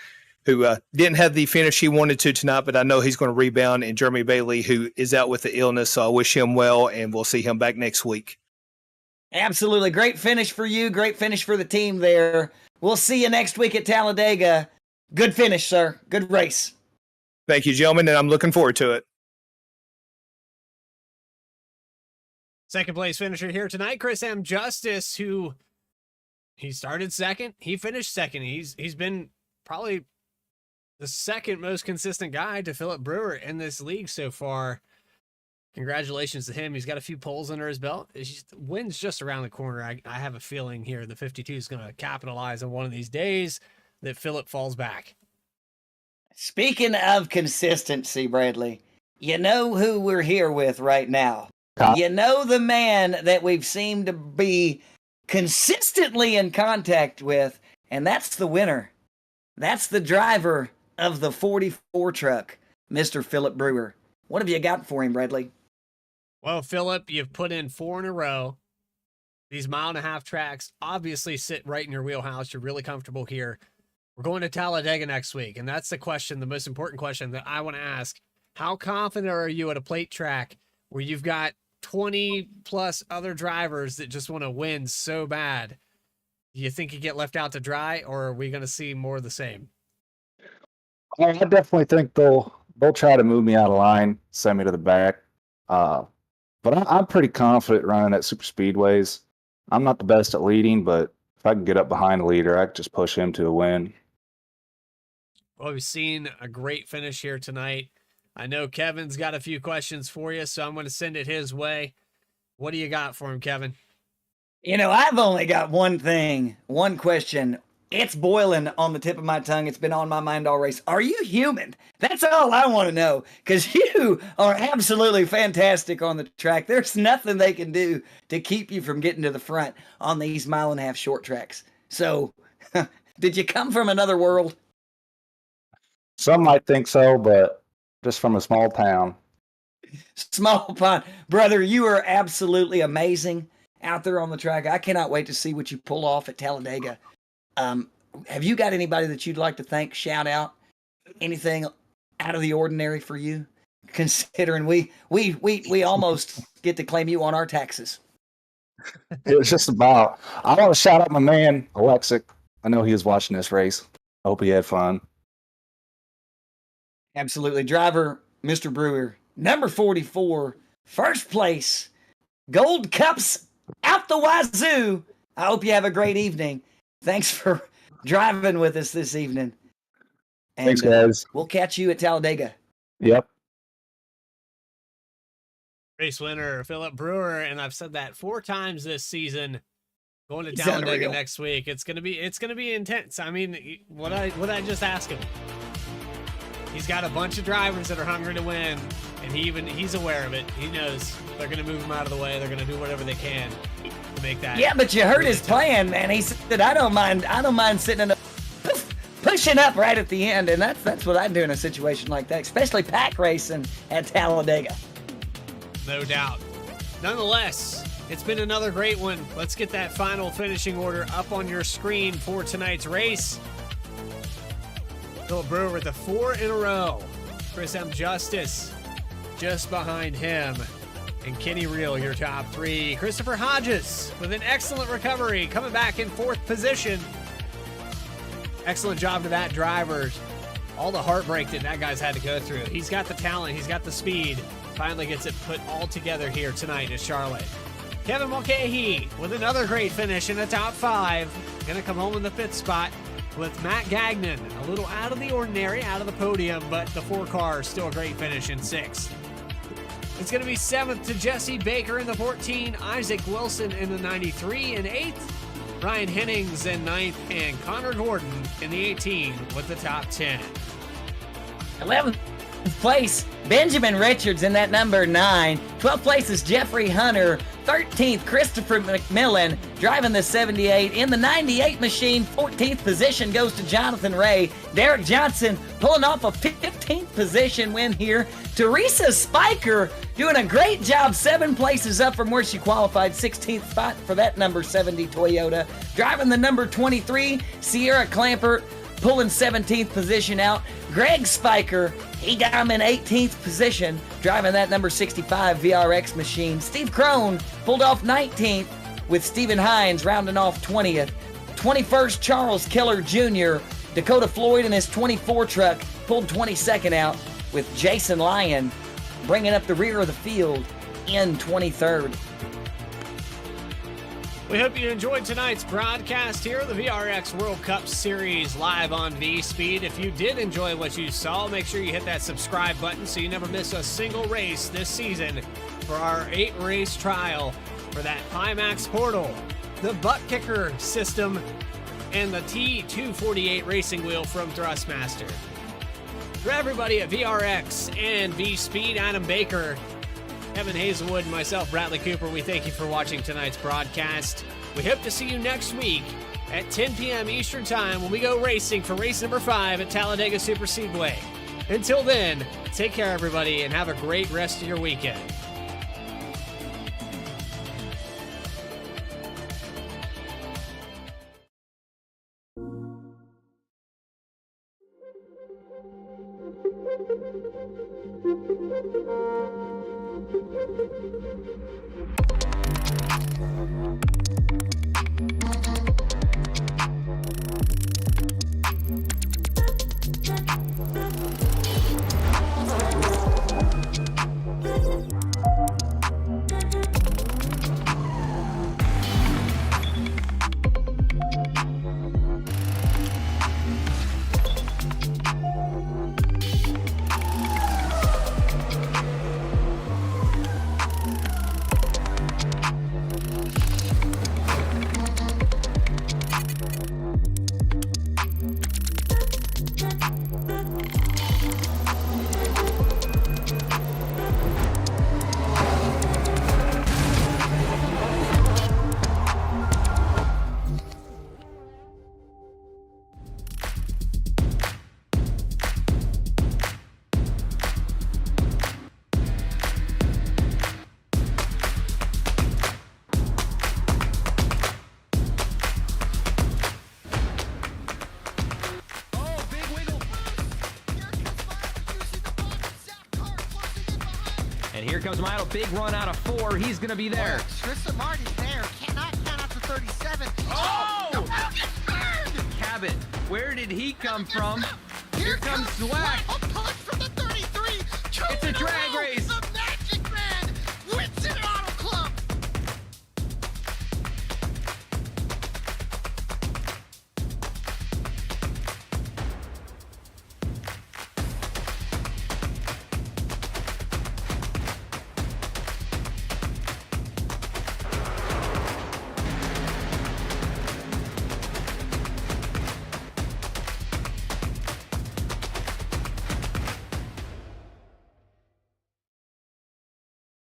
who didn't have the finish he wanted to tonight, but I know he's going to rebound, and Jeremy Bailey, who is out with the illness. So I wish him well, and we'll see him back next week. Absolutely. Great finish for you. Great finish for the team there. We'll see you next week at Talladega. Good finish, sir. Good race. Thank you, gentlemen, and I'm looking forward to it. Second place finisher here tonight, Chris M. Justice, who he started second. He finished second. He's been probably the second most consistent guy to Phillip Brewer in this league so far. Congratulations to him. He's got a few poles under his belt. Wins just around the corner. I have a feeling here the 52 is going to capitalize on one of these days that Phillip falls back. Speaking of consistency, Bradley, you know who we're here with right now. You know the man that we've seemed to be consistently in contact with, and that's the winner. That's the driver of the 44 truck, Mr. Phillip Brewer. What have you got for him, Bradley? Well, Phillip, you've put in 4 in a row. These 1.5-mile tracks obviously sit right in your wheelhouse. You're really comfortable here. We're going to Talladega next week, and that's the question, the most important question that I want to ask. How confident are you at a plate track where you've got 20 plus other drivers that just want to win so bad? Do you think you get left out to dry, or are we going to see more of the same? I definitely think they'll try to move me out of line, send me to the back. But I'm pretty confident running at super speedways. I'm not the best at leading, but if I can get up behind the leader, I can just push him to a win. Well, we've seen a great finish here tonight. I know Kevin's got a few questions for you, so I'm going to send it his way. What do you got for him, Kevin? You know, I've only got one question. It's boiling on the tip of my tongue. It's been on my mind all race. Are you human? That's all I want to know, because you are absolutely fantastic on the track. There's nothing they can do to keep you from getting to the front on these 1.5 mile short tracks. So, did you come from another world? Some might think so, but just from a small town. Small pond. Brother, you are absolutely amazing out there on the track. I cannot wait to see what you pull off at Talladega. Have you got anybody that you'd like to thank, shout out, anything out of the ordinary for you? Considering we almost get to claim you on our taxes. It was just about, I want to shout out my man, Alexic. I know he was watching this race. I hope he had fun. Absolutely. Driver, Mr. Brewer, number 44, first place, gold cups out the wazoo. I hope you have a great evening. Thanks for driving with us this evening. And, thanks, guys. We'll catch you at Talladega. Yep. Race winner, Phillip Brewer, and I've said that 4 times this season. Going to He's Talladega unreal. next week. It's gonna be intense. I mean, what I just ask him. He's got a bunch of drivers that are hungry to win, and he's aware of it. He knows they're gonna move him out of the way. They're gonna do whatever they can to make that. Yeah, but you heard really his tough. plan, man. He said, "I don't mind sitting in pushing up right at the end," and that's what I'd do in a situation like that, especially pack racing at Talladega. No doubt. Nonetheless, it's been another great one. Let's get that final finishing order up on your screen for tonight's race. Phillip Brewer with the 4 in a row. Chris M. Justice just behind him. And Kenny Reel, your top 3. Christopher Hodges with an excellent recovery, coming back in 4th position. Excellent job to that driver. All the heartbreak that guy's had to go through. He's got the talent. He's got the speed. Finally gets it put all together here tonight at Charlotte. Kevin Mulcahy with another great finish in the top 5. Gonna come home in the 5th spot with Matt Gagnon. A little out of the ordinary, out of the podium, but the 4 car still a great finish in 6th. It's going to be 7th to Jesse Baker in the 14, Isaac Wilson in the 93 in 8th, Ryan Hennings in 9th, and Connor Gordon in the 18 with the top 10. 11th place, Benjamin Richards in that number 9. 12th place is Jeffrey Hunter. 13th, Christopher McMillan driving the 78. In the 98 machine, 14th position goes to Jonathan Ray. Derek Johnson pulling off a 15th position win here. Teresa Spiker doing a great job, 7 places up from where she qualified. 16th spot for that number 70 Toyota. Driving the number 23, Sierra Clampert pulling 17th position out. Greg Spiker, he got him in 18th position, driving that number 65 VRX machine. Steve Crone pulled off 19th with Stephen Hines rounding off 20th. 21st, Charles Keller Jr. Dakota Floyd in his 24 truck pulled 22nd out with Jason Lyon bringing up the rear of the field in 23rd. We hope you enjoyed tonight's broadcast here, the VRX World Cup Series live on V-Speed. If you did enjoy what you saw, make sure you hit that subscribe button so you never miss a single race this season for our 8-race trial for that Climax Portal, the butt kicker system, and the T248 racing wheel from Thrustmaster. For everybody at VRX and V-Speed, Adam Baker, Kevin Hazelwood, and myself, Bradley Cooper, we thank you for watching tonight's broadcast. We hope to see you next week at 10 p.m. Eastern Time when we go racing for race number 5 at Talladega Super Speedway. Until then, take care, everybody, and have a great rest of your weekend. comes Milo. Big run out of 4. He's going to be there. Tristan Martin's there. Cannot count out to 37. Oh! The wheel gets burned! Cabot, where did he come from? Here comes Slack. A push from the 33. It's a drag race.